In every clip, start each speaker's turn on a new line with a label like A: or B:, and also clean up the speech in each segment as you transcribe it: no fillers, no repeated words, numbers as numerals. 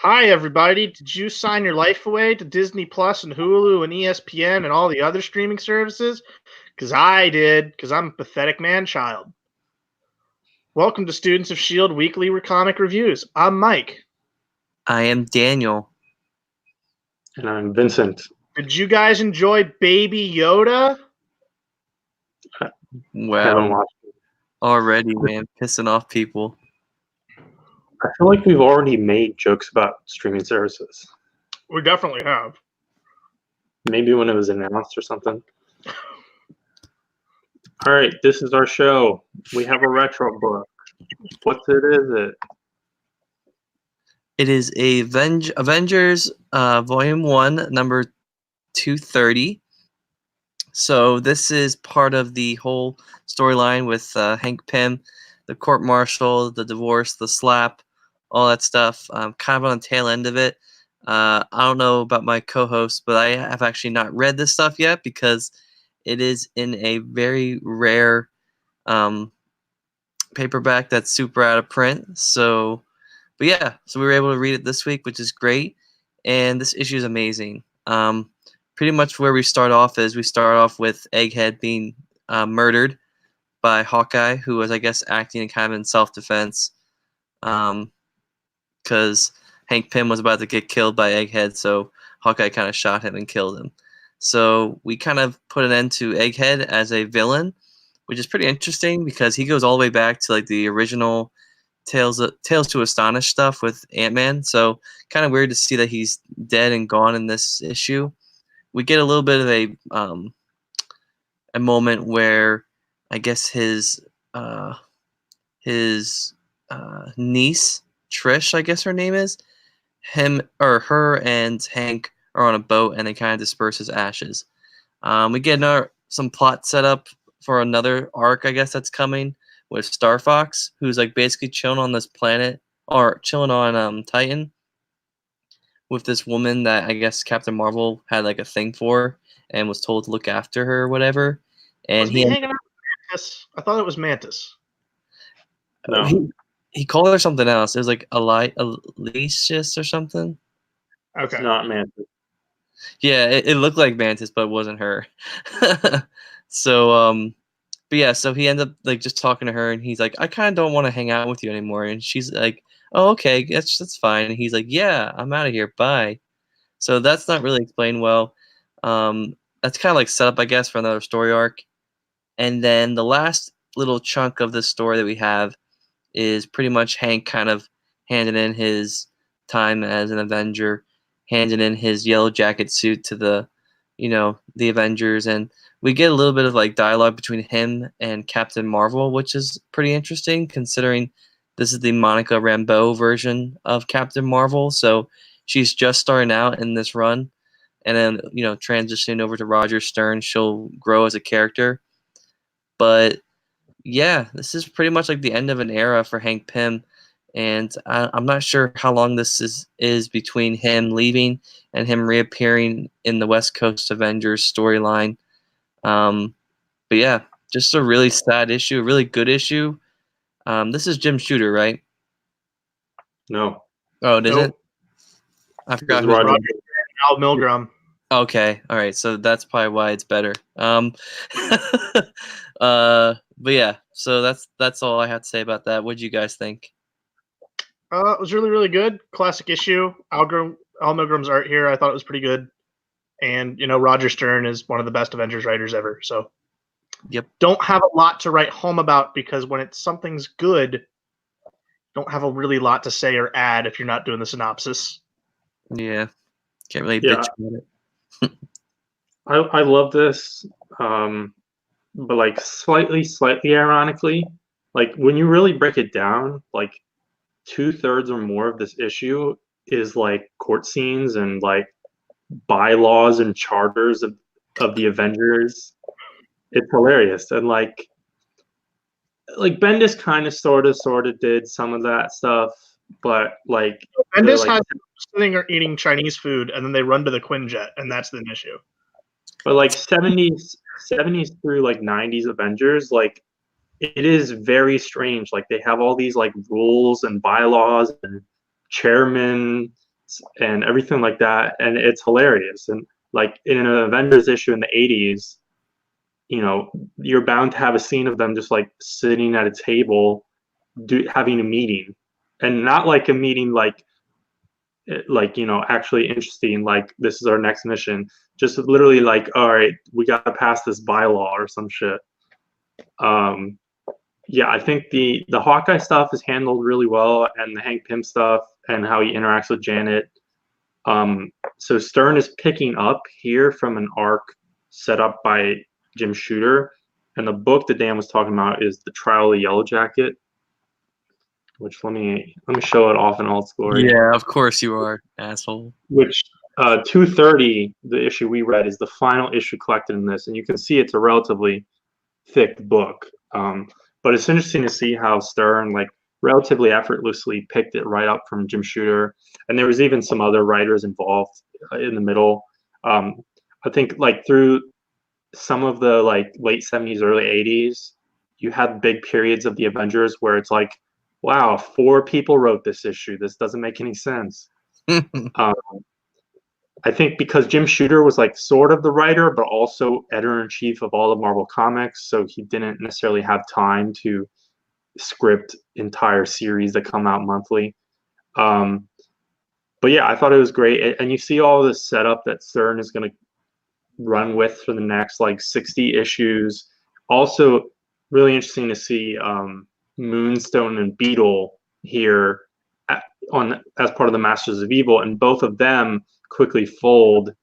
A: Hi, everybody. Did you sign your life away to Disney Plus and Hulu and ESPN and all the other streaming services? Because I did, because I'm a pathetic man-child. Welcome to Students of S.H.I.E.L.D. Weekly Comic Reviews. I'm Mike.
B: I am Daniel.
C: And I'm Vincent.
A: Did you guys enjoy Baby Yoda?
C: Haven't
B: Wow,
C: watched it.
B: already, man, pissing off people.
C: I feel like we've already made jokes about streaming services.
A: We definitely have.
C: Maybe when it was announced or something. All right, this is our show. We have a retro book. What is it?
B: It is Avengers Volume 1, number 230. So this is part of the whole storyline with Hank Pym, the court-martial, the divorce, the slap, all that stuff. Kind of on the tail end of it. I don't know about my co-host, but I have actually not read this stuff yet because it is in a very rare paperback that's super out of print. So we were able to read it this week, which is great. And this issue is amazing. Pretty much where we start off with Egghead being murdered by Hawkeye, who was, I guess, acting kind of in self-defense, because Hank Pym was about to get killed by Egghead, so Hawkeye kind of shot him and killed him. So we kind of put an end to Egghead as a villain, which is pretty interesting because he goes all the way back to like the original Tales to Astonish stuff with Ant-Man. So kind of weird to see that he's dead and gone in this issue. We get a little bit of a moment where I guess his niece Trish, I guess her name is, her and Hank are on a boat and they kind of disperse his ashes. We get some plot set up for another arc, I guess, that's coming with Star Fox, who's like basically chilling on this planet or chilling on Titan with this woman that I guess Captain Marvel had like a thing for and was told to look after her or whatever. And
A: Wasn't he hanging out with Mantis? I thought it was Mantis.
C: No.
B: he called her something else. It was like Alicious or something.
A: Okay.
C: It's not Mantis.
B: Yeah, it looked like Mantis, but it wasn't her. So but yeah, so he ended up like just talking to her, and he's like, I kind of don't want to hang out with you anymore. And she's like, oh, okay, that's fine. And he's like, yeah, I'm out of here, bye. So that's not really explained well. That's kind of like set up, I guess, for another story arc. And then the last little chunk of the story that we have is pretty much Hank kind of handing in his time as an Avenger, handing in his yellow jacket suit to the Avengers, and we get a little bit of like dialogue between him and Captain Marvel, which is pretty interesting considering this is the Monica Rambeau version of Captain Marvel. So she's just starting out in this run, and then transitioning over to Roger Stern, she'll grow as a character. But yeah, this is pretty much like the end of an era for Hank Pym, and I'm not sure how long this is between him leaving and him reappearing in the West Coast Avengers storyline. But yeah, just a really sad issue, a really good issue. This is Jim Shooter, right?
C: No.
B: Oh, it
A: Nope.
B: isn't? I forgot
C: This is
B: who.
C: Roger.
A: Al Milgrom.
B: Okay, all right, so that's probably why it's better. But yeah, so that's all I have to say about that. What do you guys think?
A: It was really, really good. Classic issue. Al Milgrom's art here, I thought it was pretty good. And, Roger Stern is one of the best Avengers writers ever. So,
B: Yep.
A: Don't have a lot to write home about because when something's good, don't have a really lot to say or add if you're not doing the synopsis.
B: Yeah, can't really
C: Yeah.
B: bitch about it.
C: I love this, but like slightly ironically, like when you really break it down, like 2/3 or more of this issue is like court scenes and like bylaws and charters of the Avengers. It's hilarious. And like Bendis kind of sort of did some of that stuff, but like
A: Bendis
C: like,
A: has sitting or eating Chinese food and then they run to the Quinjet and that's the issue.
C: but like 70s through like 90s Avengers, like it is very strange. Like they have all these like rules and bylaws and chairmen and everything like that, and it's hilarious. And like in an Avengers issue in the 80s, you know, you're bound to have a scene of them just like sitting at a table having a meeting, and not like a meeting like you know, actually interesting, like this is our next mission, just literally like, all right, we got to pass this bylaw or some shit. Yeah, I think the Hawkeye stuff is handled really well, and the Hank Pym stuff and how he interacts with Janet. So Stern is picking up here from an arc set up by Jim Shooter, and the book that Dan was talking about is The Trial of the Yellow Jacket, which let me show it off in all its glory.
B: Yeah, of course you are, asshole.
C: Which 230, the issue we read, is the final issue collected in this, and you can see it's a relatively thick book. But it's interesting to see how Stern like relatively effortlessly picked it right up from Jim Shooter, and there was even some other writers involved in the middle. I think like through some of the like late 70s, early 80s, you had big periods of the Avengers where it's like, wow, 4 people wrote this issue. This doesn't make any sense. I think because Jim Shooter was like sort of the writer, but also editor-in-chief of all of Marvel Comics, so he didn't necessarily have time to script entire series that come out monthly. But yeah, I thought it was great, and you see all this setup that Stern is going to run with for the next like 60 issues. Also, really interesting to see Moonstone and Beetle here as part of the Masters of Evil, and both of them quickly fold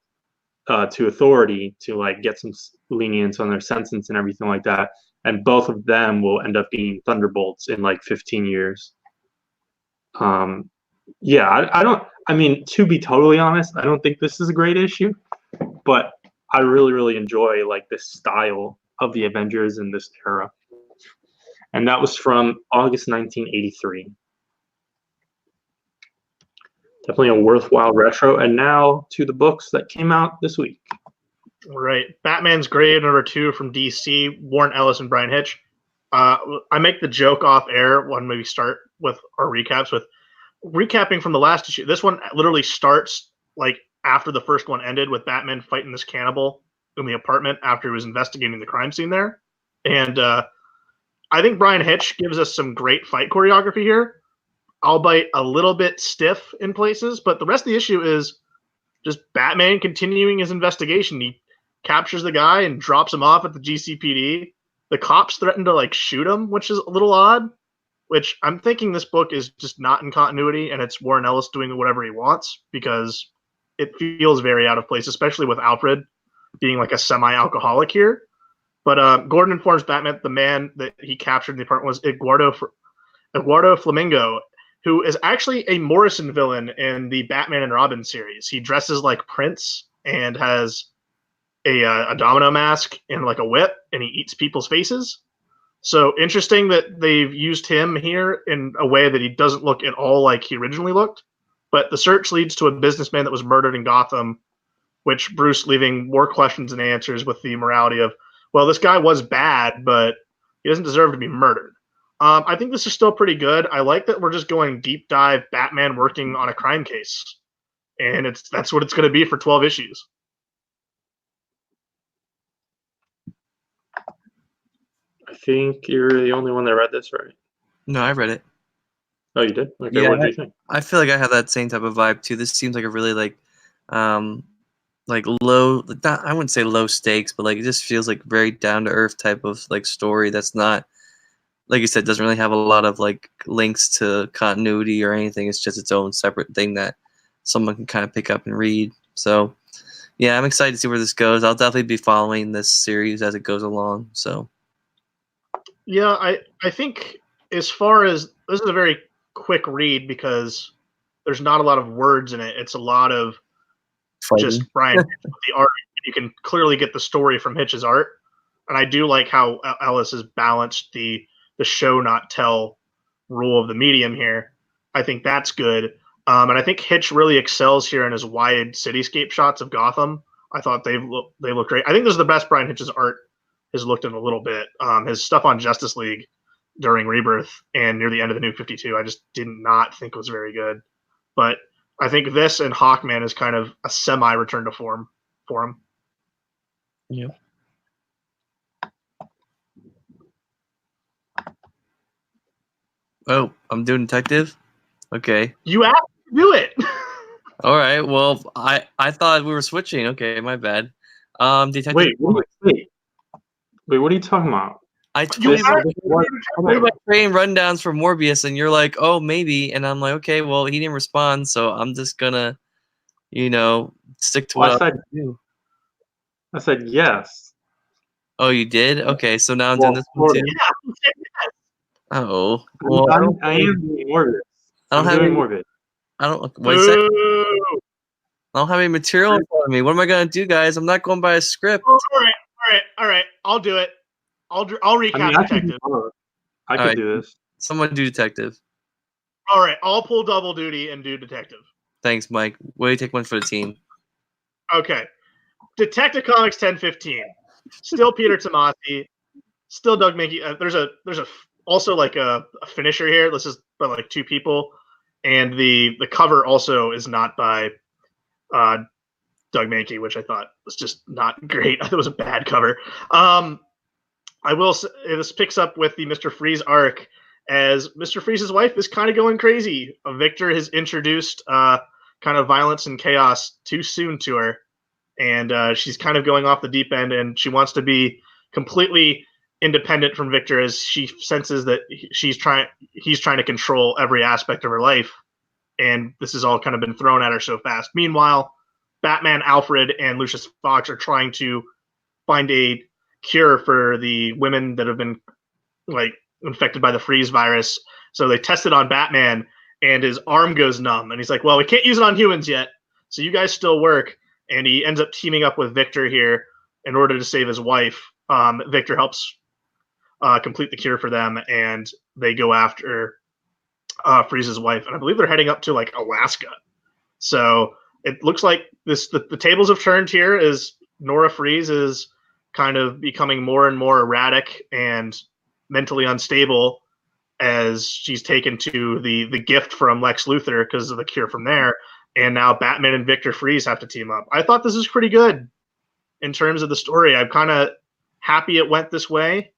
C: to Authority to like get some lenience on their sentence and everything like that. And both of them will end up being Thunderbolts in like 15 years. Yeah, I don't. I mean, to be totally honest, I don't think this is a great issue, but I really, really enjoy like this style of the Avengers in this era. And that was from August 1983. Definitely a worthwhile retro. And now to the books that came out this week.
A: Right. Batman's Grave #2 from DC, Warren Ellis and Brian Hitch. I make the joke off air when we start with our recaps with recapping from the last issue. This one literally starts like after the first one ended with Batman fighting this cannibal in the apartment after he was investigating the crime scene there. And I think Brian Hitch gives us some great fight choreography here, albeit a little bit stiff in places. But the rest of the issue is just Batman continuing his investigation. He captures the guy and drops him off at the GCPD. The cops threaten to like shoot him, which is a little odd. Which I'm thinking this book is just not in continuity, and it's Warren Ellis doing whatever he wants because it feels very out of place, especially with Alfred being like a semi-alcoholic here. But Gordon informs Batman that the man that he captured in the apartment was Eduardo Flamingo, who is actually a Morrison villain in the Batman and Robin series. He dresses like Prince and has a domino mask and like a whip, and he eats people's faces. So interesting that they've used him here in a way that he doesn't look at all like he originally looked. But the search leads to a businessman that was murdered in Gotham, which Bruce leaving more questions than answers with the morality of, well, this guy was bad, but he doesn't deserve to be murdered. I think this is still pretty good. I like that we're just going deep dive Batman working on a crime case. And that's what it's going to be for 12 issues.
C: I think you're the only one that read this, right?
B: No, I read it.
C: Oh, you did? Okay,
B: Yeah,
C: what do you think?
B: I feel like I have that same type of vibe too. This seems like a really like low, not, I wouldn't say low stakes, but like it just feels like very down to earth type of like story that's not, like you said, doesn't really have a lot of like links to continuity or anything. It's just its own separate thing that someone can kind of pick up and read. So yeah, I'm excited to see where this goes. I'll definitely be following this series as it goes along. So
A: yeah, I think as far as this is a very quick read because there's not a lot of words in it. It's a lot of
B: fighting.
A: just Brian with the art. You can clearly get the story from Hitch's art, and I do like how Ellis has balanced the show not tell rule of the medium here. I think that's good, and I think Hitch really excels here in his wide cityscape shots of Gotham. I thought they look great. I think this is the best Brian Hitch's art has looked in a little bit. His stuff on Justice League during Rebirth and near the end of the New 52, I just did not think was very good. But I think this and Hawkman is kind of a semi-return to form for him.
B: Yeah. Oh, I'm doing detective? Okay.
A: You have to do it.
B: All right. Well, I thought we were switching. Okay, my bad. Detective.
C: Wait, what are you talking about?
B: I
A: You
B: told
C: This,
B: you
A: have
C: this-
A: to
C: what-
A: do
C: okay.
B: my train rundowns for Morbius, and you're like, oh, maybe, and I'm like, okay, well, he didn't respond, so I'm just gonna, stick to
C: Well,
B: what I do.
C: I said yes.
B: Oh, you did? Okay, so now I'm doing
C: Well,
B: this one
C: sort
B: too.
C: of.
A: Yeah.
B: Oh, well,
C: I am doing Morbid.
B: I don't
C: I'm
B: have
C: doing
B: any.
C: Morbid.
B: I don't. What is that?
A: Boo.
B: I don't have any material in front of me. What am I gonna do, guys? I'm not going by a script.
A: Oh, all right. I'll do it. I'll
C: I
A: recap
C: mean, I can do
A: detective.
C: both. I
B: All
C: could
B: right.
C: do this.
B: Someone do detective.
A: All right, I'll pull double duty and do detective.
B: Thanks, Mike. What do you take one for the team?
A: Okay. Detective Comics 1015. Still Peter Tomasi. Still Doug Mankey. There's also like a finisher here. This is by like two people, and the cover also is not by Doug Mankey, which I thought was just not great. I thought it was a bad cover. I will say this picks up with the Mr. Freeze arc as Mr. Freeze's wife is kind of going crazy. Victor has introduced kind of violence and chaos too soon to her, and she's kind of going off the deep end, and she wants to be completely independent from Victor as she senses that he's trying to control every aspect of her life, and this has all kind of been thrown at her so fast. Meanwhile, Batman, Alfred, and Lucius Fox are trying to find a cure for the women that have been like infected by the freeze virus. So they test it on Batman, and his arm goes numb, and he's like, "Well, we can't use it on humans yet, so you guys still work." And he ends up teaming up with Victor here in order to save his wife. Victor helps complete the cure for them, and they go after Freeze's wife, and I believe they're heading up to like Alaska. So it looks like the tables have turned here as Nora Freeze is kind of becoming more and more erratic and mentally unstable as she's taken to the gift from Lex Luthor because of the cure from there. And now Batman and Victor Freeze have to team up. I thought this was pretty good in terms of the story. I'm kind of happy it went this way,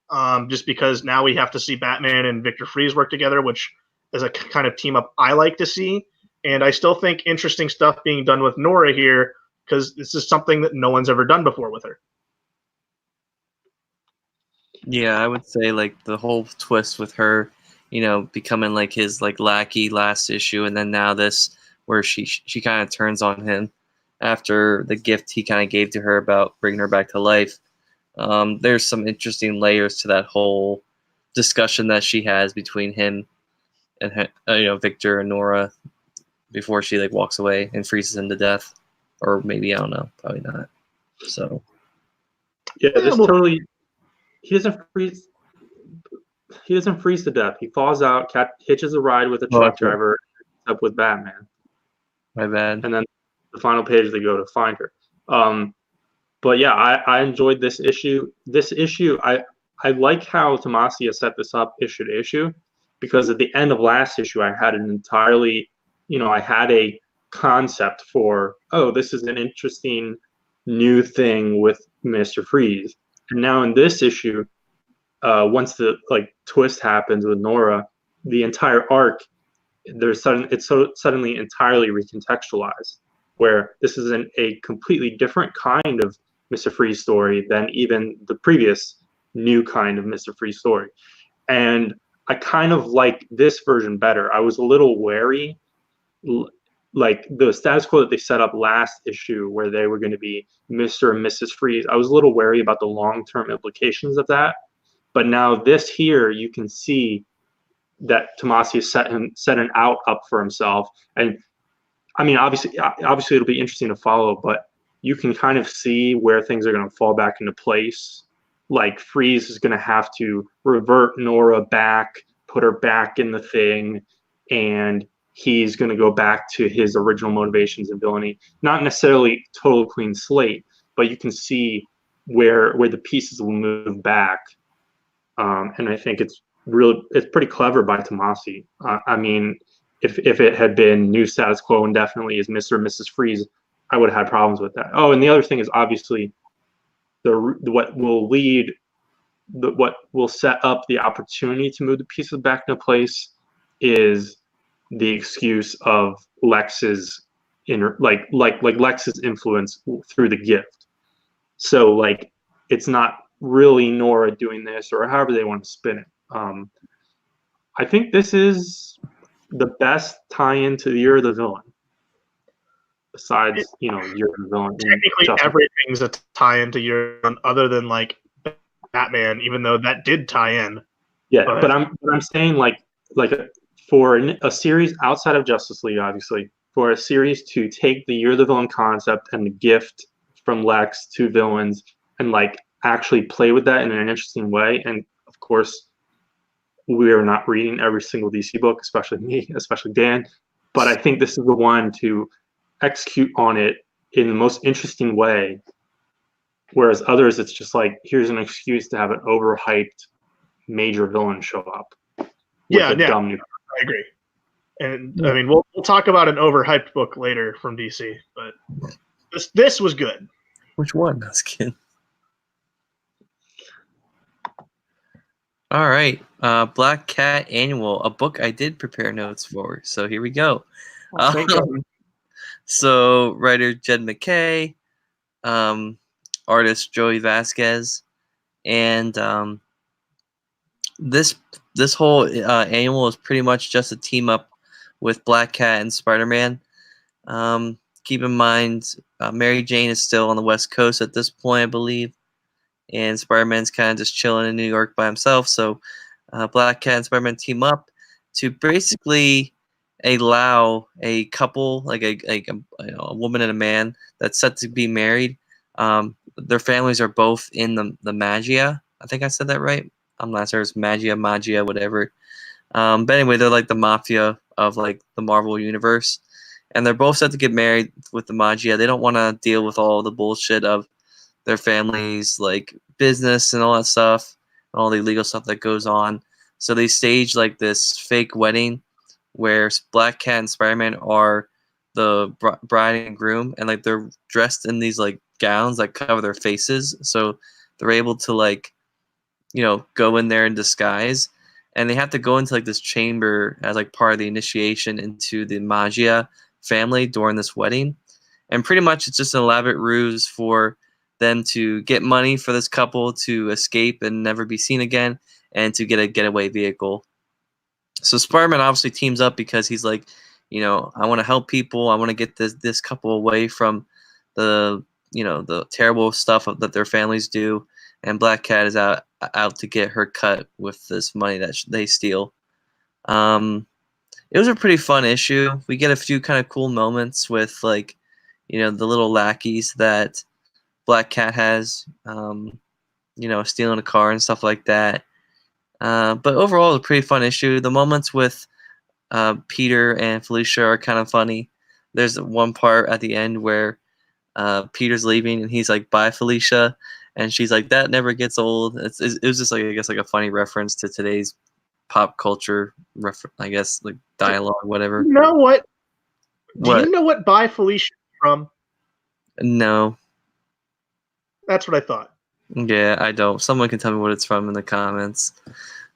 A: just because now we have to see Batman and Victor Freeze work together, which is a kind of team up I like to see. And I still think interesting stuff being done with Nora here because this is something that no one's ever done before with her.
B: Yeah, I would say like the whole twist with her, becoming like his like lackey last issue, and then now this where she kind of turns on him after the gift he kind of gave to her about bringing her back to life. There's some interesting layers to that whole discussion that she has between him and Victor and Nora before she like walks away and freezes him to death, or maybe I don't know, probably not. So
C: Yeah, this
A: well-
C: totally. He doesn't freeze. He doesn't freeze to death. He falls out. Cat hitches a ride with a truck
B: okay.
C: driver, up with Batman,
B: My bad.
C: and then the final page they go to find her. But yeah, I enjoyed this issue. This issue, I like how Tomasi has set this up issue to issue, because at the end of last issue, I had an entirely, I had a concept for, oh, this is an interesting new thing with Mr. Freeze. And now in this issue, once the like twist happens with Nora, the entire arc, it's so suddenly entirely recontextualized, where this is a completely different kind of Mr. Freeze story than even the previous new kind of Mr. Freeze story. And I kind of like this version better. I was a little wary, like the status quo that they set up last issue where they were going to be Mr. and Mrs. Freeze. I was a little wary about the long-term implications of that. But now this here, you can see that Tomasi set an out up for himself. And I mean, obviously it'll be interesting to follow, but you can kind of see where things are going to fall back into place. Like Freeze is going to have to revert Nora back, put her back in the thing, and he's going to go back to his original motivations and villainy. Not necessarily total clean slate, but you can see where the pieces will move back. And I think it's pretty clever by Tomasi. I mean, if it had been new status quo indefinitely as Mr. and Mrs. Freeze, I would have had problems with that. Oh, and the other thing is obviously what will set up the opportunity to move the pieces back into place is the excuse of Lex's Lex's influence through the gift. So like it's not really Nora doing this or however they want to spin it. I think this is the best tie-in to the Year of the Villain. Besides, Year of the Villain.
A: Technically, everything's a tie-in to Year other than like Batman, even though that did tie in.
C: Yeah, but I'm saying like for a series outside of Justice League, obviously, for a series to take the Year of the Villain concept and the gift from Lex to villains and like actually play with that in an interesting way. And of course, we are not reading every single DC book, especially me, especially Dan. But I think this is the one to execute on it in the most interesting way. Whereas others, it's just like, here's an excuse to have an overhyped major villain show up.
A: Yeah, I agree. And I mean, we'll talk about an overhyped book later from DC, but this was good.
B: Which one? I was kidding. All right, Black Cat Annual, a book I did prepare notes for. So here we go. So writer Jed MacKay, artist Joey Vasquez, and this whole annual is pretty much just a team up with Black Cat and Spider-Man. Keep in mind, Mary Jane is still on the West Coast at this point, I believe, and Spider-Man's kind of just chilling in New York by himself. So Black Cat and Spider-Man team up to basically allow a couple, like a woman and a man that's set to be married. Their families are both in the Magia. I think I said that right. I'm not sure. It's Magia, whatever. But anyway, they're like the mafia of like the Marvel universe, and they're both set to get married with the Magia. They don't want to deal with all the bullshit of their families, like business and all that stuff, and all the illegal stuff that goes on. So they stage like this fake wedding where Black Cat and Spider-Man are the bride and groom, and like they're dressed in these like gowns that cover their faces, so they're able to like, go in there in disguise, and they have to go into like this chamber as like part of the initiation into the Magia family during this wedding. And pretty much it's just an elaborate ruse for them to get money for this couple to escape and never be seen again, and to get a getaway vehicle. So Spider-Man obviously teams up because he's like, I want to help people. I want to get this couple away from the the terrible stuff that their families do. And Black Cat is out to get her cut with this money that they steal. It was a pretty fun issue. We get a few kind of cool moments with like, the little lackeys that Black Cat has, stealing a car and stuff like that. But overall, it's a pretty fun issue. The moments with Peter and Felicia are kind of funny. There's one part at the end where Peter's leaving and he's like, "Bye, Felicia," and she's like, "That never gets old." It was just like, I guess, like a funny reference to today's pop culture, I guess, like dialogue, whatever.
A: You know what? Do you know what Bye Felicia is from?
B: No.
A: That's what I thought.
B: Yeah, I don't. Someone can tell me what it's from in the comments.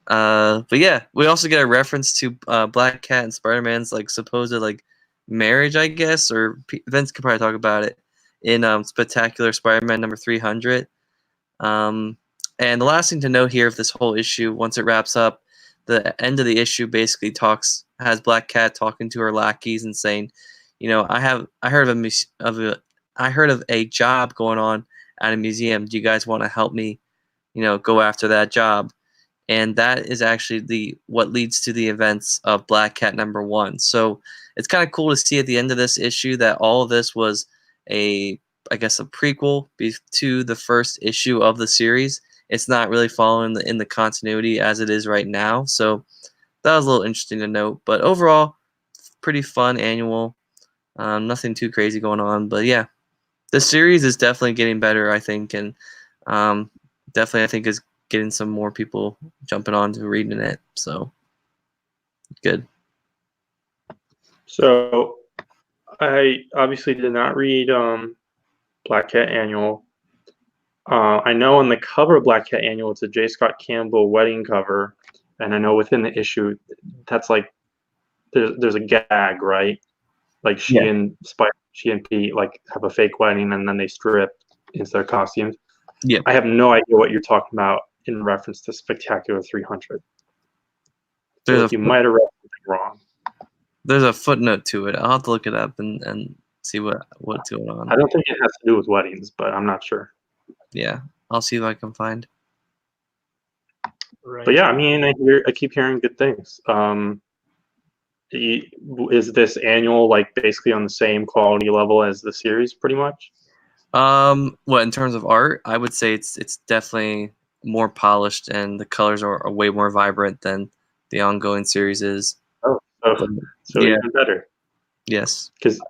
B: But yeah, we also get a reference to Black Cat and Spider-Man's like supposed like marriage, I guess, or Vince could probably talk about it in Spectacular Spider-Man number 300. And the last thing to note here of this whole issue, once it wraps up, the end of the issue basically has Black Cat talking to her lackeys and saying, I heard of a job going on at a museum. Do you guys want to help me, go after that job? And that is actually what leads to the events of Black Cat number 1. So it's kind of cool to see at the end of this issue that all of this was a prequel to the first issue of the series. It's not really following in the continuity as it is right now. So that was a little interesting to note. But overall, pretty fun annual. Nothing too crazy going on. But yeah, the series is definitely getting better, I think. And definitely, I think, is getting some more people jumping on to reading it. So good.
C: So I obviously did not read Black Cat Annual. I know on the cover of Black Cat Annual, it's a J. Scott Campbell wedding cover, and I know within the issue, that's like there's a gag, right? Like she
B: Yeah.
C: and Pete like have a fake wedding, and then they strip into their costumes.
B: Yeah.
C: I have no idea what you're talking about in reference to Spectacular 300. I feel like you might have read something wrong.
B: There's a footnote to it. I'll have to look it up and see what's going on.
C: I don't think it has to do with weddings, but I'm not sure.
B: Yeah, I'll see if I can find.
A: Right.
C: But yeah, I mean, I keep hearing good things. Is this annual like basically on the same quality level as the series, pretty much?
B: What in terms of art, I would say it's definitely more polished and the colors are way more vibrant than the ongoing series is.
C: Oh, so
B: Yeah.
C: even better.
B: Yes.
C: Because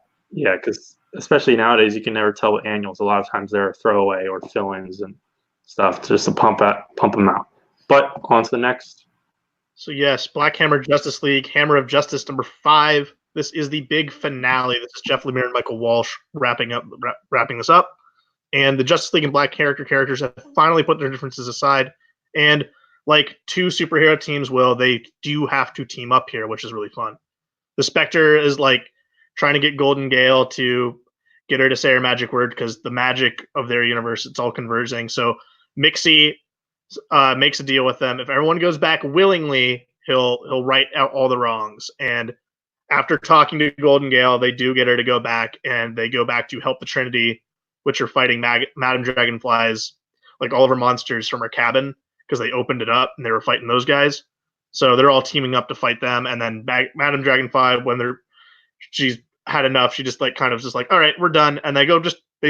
C: especially nowadays, you can never tell with annuals. A lot of times they're a throwaway or fill-ins and stuff just to pump them out. But on to the next.
A: So yes, Black Hammer Justice League, Hammer of Justice number 5. This is the big finale. This is Jeff Lemire and Michael Walsh wrapping this up. And the Justice League and Black characters have finally put their differences aside. And like two superhero teams will, they do have to team up here, which is really fun. The Spectre is like trying to get Golden Gale to get her to say her magic word because the magic of their universe, it's all converging. So Mixie makes a deal with them. If everyone goes back willingly, he'll right out all the wrongs. And after talking to Golden Gale, they do get her to go back, and they go back to help the Trinity, which are fighting Madame Dragonflies, like all of her monsters from her cabin, because they opened it up and they were fighting those guys. So they're all teaming up to fight them, and then Madame Dragonfly, when she's had enough, she just like kind of just like, all right, we're done, and they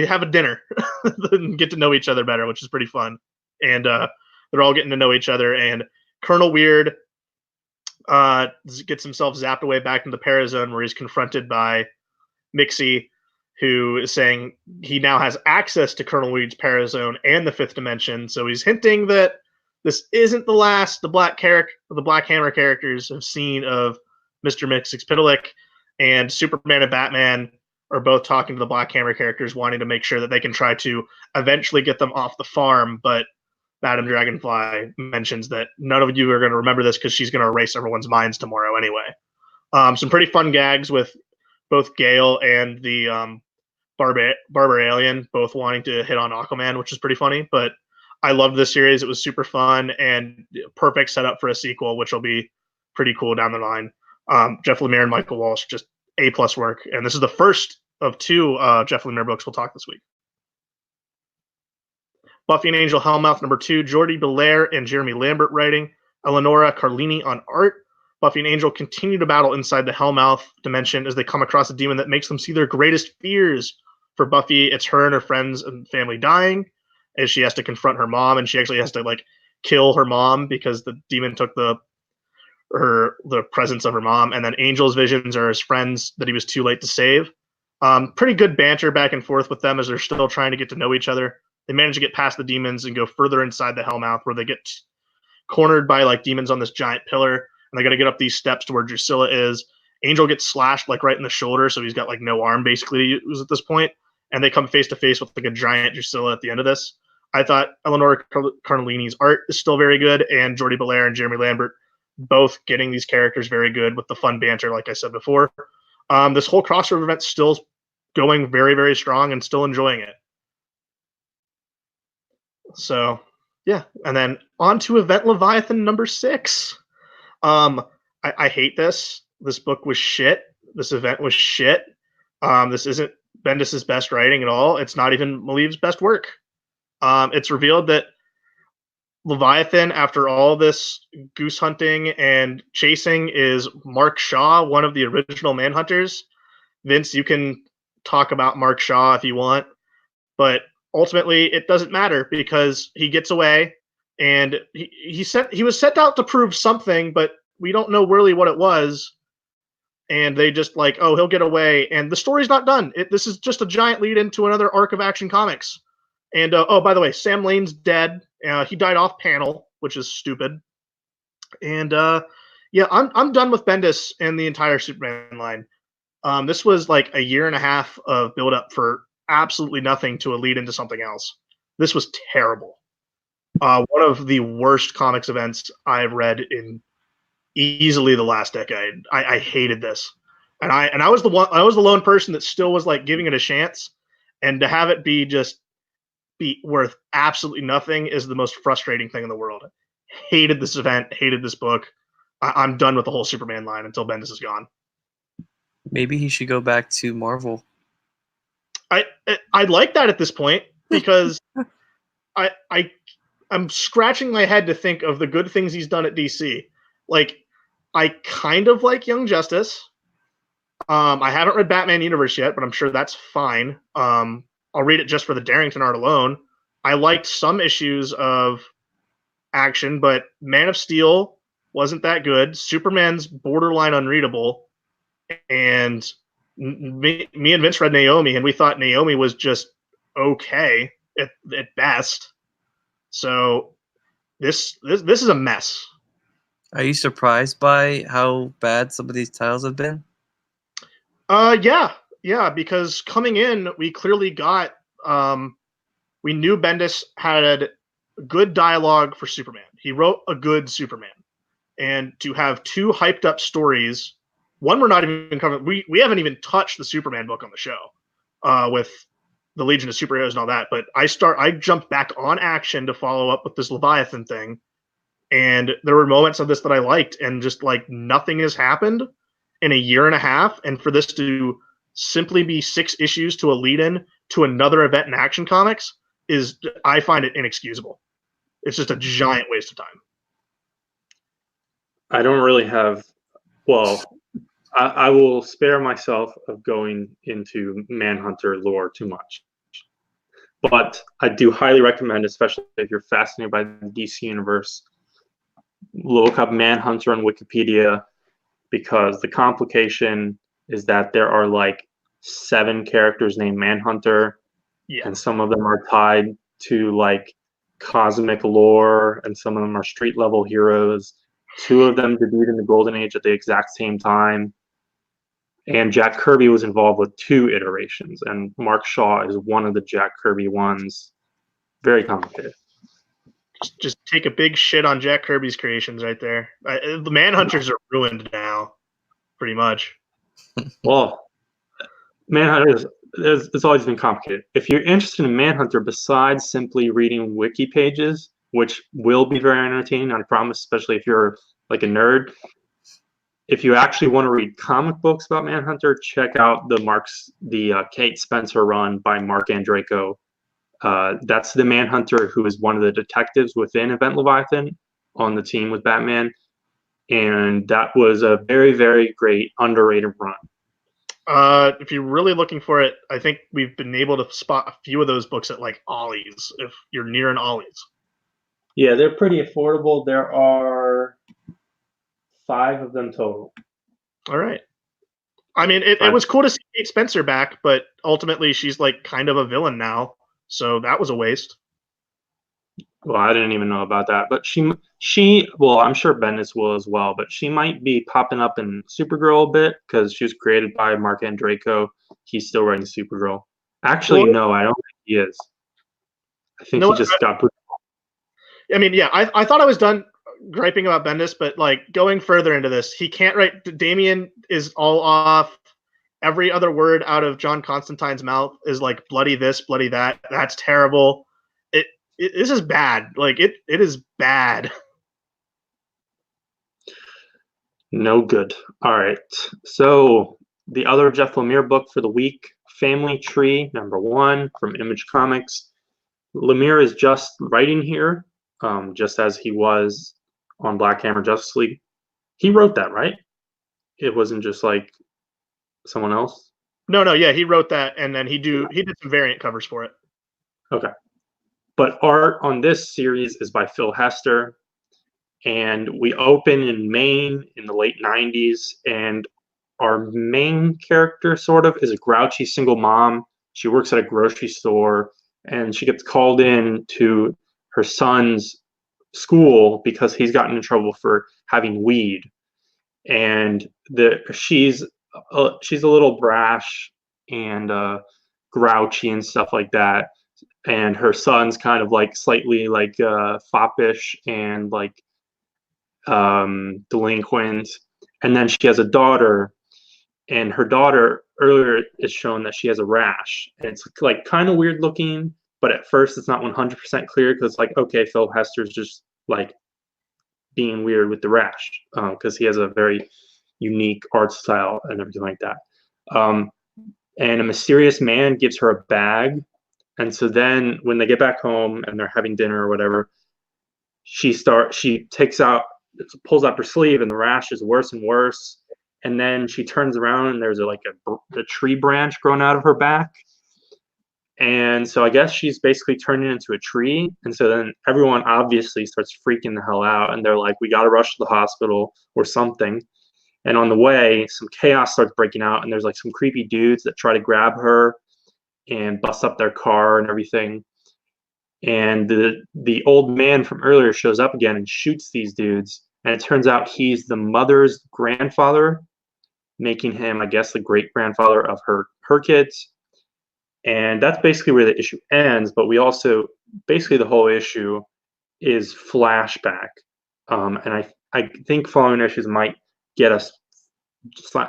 A: have a dinner and get to know each other better, which is pretty fun. And they're all getting to know each other, and Colonel Weird gets himself zapped away back into the Parazone, where he's confronted by Mixie, who is saying he now has access to Colonel Weed's Parazone and the fifth dimension. So he's hinting that this isn't the last the Black Hammer characters have seen of Mr. Mxyzptlk, and Superman and Batman are both talking to the Black Hammer characters, wanting to make sure that they can try to eventually get them off the farm. But Madame Dragonfly mentions that none of you are going to remember this because she's going to erase everyone's minds tomorrow anyway. Some pretty fun gags with both Gale and the Barber Alien both wanting to hit on Aquaman, which is pretty funny. But I loved this series. It was super fun and perfect setup for a sequel, which will be pretty cool down the line. Jeff Lemire and Michael Walsh, just A+ work. And this is the first of 2 Jeff Lemire books we'll talk this week. Buffy and Angel Hellmouth number 2, Jordi Belair and Jeremy Lambert writing, Eleonora Carlini on art. Buffy and Angel continue to battle inside the Hellmouth dimension as they come across a demon that makes them see their greatest fears. For Buffy, it's her and her friends and family dying, as she has to confront her mom, and she actually has to like kill her mom because the demon took the presence of her mom. And then Angel's visions are his friends that he was too late to save. Pretty good banter back and forth with them as they're still trying to get to know each other. They manage to get past the demons and go further inside the Hellmouth, where they get cornered by like demons on this giant pillar, and they got to get up these steps to where Drusilla is. Angel gets slashed like right in the shoulder, so he's got like no arm basically to use at this point, and they come face to face with like a giant Drusilla at the end of this. I thought Eleanor Carnellini's art is still very good, and Jordi Belair and Jeremy Lambert both getting these characters very good with the fun banter, like I said before. This whole crossover event's still going very, very strong and still enjoying it. So, yeah. And then on to Event Leviathan number 6. I hate this. This book was shit. This event was shit. This isn't Bendis' best writing at all. It's not even Maliv's best work. It's revealed that Leviathan, after all this goose hunting and chasing, is Mark Shaw, one of the original Manhunters. Vince, you can talk about Mark Shaw if you want, but ultimately it doesn't matter because he gets away, and he was sent out to prove something, but we don't know really what it was. And they just like, oh, he'll get away, and the story's not done. This is just a giant lead into another arc of Action Comics. And oh, by the way, Sam Lane's dead. He died off panel, which is stupid. And yeah, I'm done with Bendis and the entire Superman line. This was like a year and a half of build up for absolutely nothing to a lead into something else. This was terrible. One of the worst comics events I've read in easily the last decade. I hated this, and I was the one. I was the lone person that still was like giving it a chance, and to have it be worth absolutely nothing is the most frustrating thing in the world. Hated this event. Hated this book. I'm done with the whole Superman line until Bendis is gone.
B: Maybe he should go back to Marvel.
A: I'd like that at this point because I'm scratching my head to think of the good things he's done at DC. Like, I kind of like Young Justice. I haven't read Batman Universe yet, but I'm sure that's fine. I'll read it just for the Darrington art alone. I liked some issues of Action, but Man of Steel wasn't that good. Superman's borderline unreadable, and me and Vince read Naomi, and we thought Naomi was just okay at best. So this is a mess.
B: Are you surprised by how bad some of these titles have been?
A: Yeah, because coming in, we clearly got we knew Bendis had good dialogue for Superman. He wrote a good Superman, and to have two hyped up stories, one we're not even covering. We haven't even touched the Superman book on the show, with the Legion of Superheroes and all that. But I jumped back on Action to follow up with this Leviathan thing, and there were moments of this that I liked, and just like nothing has happened in a year and a half, and for this to simply be 6 issues to a lead-in to another event in Action Comics is, I find it inexcusable. It's just a giant waste of time.
C: I don't really have. Well, I will spare myself of going into Manhunter lore too much. But I do highly recommend, especially if you're fascinated by the DC universe, look up Manhunter on Wikipedia, because the complication is that there are like 7 characters named Manhunter, and some of them are tied to like cosmic lore, and some of them are street level heroes. 2 of them debuted in the Golden Age at the exact same time. And Jack Kirby was involved with 2 iterations, and Mark Shaw is one of the Jack Kirby ones. Very complicated.
A: Just take a big shit on Jack Kirby's creations right there. The Manhunters are ruined now, pretty much.
C: Well, Manhunter it's always been complicated. If you're interested in Manhunter, besides simply reading wiki pages, which will be very entertaining, I promise, especially if you're like a nerd, if you actually want to read comic books about Manhunter, check out the Kate Spencer run by Mark Andreyko. That's the Manhunter who is one of the detectives within Event Leviathan on the team with Batman, and that was a very, very great underrated run.
A: If you're really looking for it, I think we've been able to spot a few of those books at like Ollie's, if you're near an Ollie's.
C: Yeah, they're pretty affordable. There are 5 of them total.
A: All right. I mean, it was cool to see Kate Spencer back, but ultimately she's like kind of a villain now, so that was a waste.
C: Well, I didn't even know about that, but well, I'm sure Bendis will as well, but she might be popping up in Supergirl a bit because she was created by Mark Andreyko. He's still writing Supergirl. Actually, no, I don't think he is. I think he just got.
A: I mean, yeah, I thought I was done griping about Bendis, but like going further into this, he can't write. Damian is all off. Every other word out of John Constantine's mouth is like bloody this, bloody that. That's terrible. This is bad. Like it is bad.
C: No good. All right. So the other Jeff Lemire book for the week, Family Tree #1 from Image Comics. Lemire is just writing here, just as he was on Black Hammer Justice League. He wrote that, right? It wasn't just like someone else?
A: No, yeah, he wrote that, and then he did some variant covers for it.
C: Okay. But art on this series is by Phil Hester, and we open in Maine in the late 90s, and our main character sort of is a grouchy single mom. She works at a grocery store, and she gets called in to her son's school because he's gotten in trouble for having weed. And she's she's a little brash and grouchy and stuff like that. And her son's kind of like slightly like foppish and like delinquent. And then she has a daughter, and her daughter earlier is shown that she has a rash. And it's like kind of weird looking, but at first it's not 100% clear because like, okay, Phil Hester's just like being weird with the rash because he has a very unique art style and everything like that. Um, and a mysterious man gives her a bag. And so then when they get back home and they're having dinner or whatever, she takes out, pulls up her sleeve, and the rash is worse and worse. And then she turns around and there's a tree branch growing out of her back. And so I guess she's basically turning into a tree. And so then everyone obviously starts freaking the hell out. And they're like, we got to rush to the hospital or something. And on the way, some chaos starts breaking out. And there's like some creepy dudes that try to grab her and bust up their car and everything. And the old man from earlier shows up again and shoots these dudes. And it turns out he's the mother's grandfather, making him, I guess, the great grandfather of her kids. And that's basically where the issue ends. But we also, basically, the whole issue is flashback. And I think following issues might get us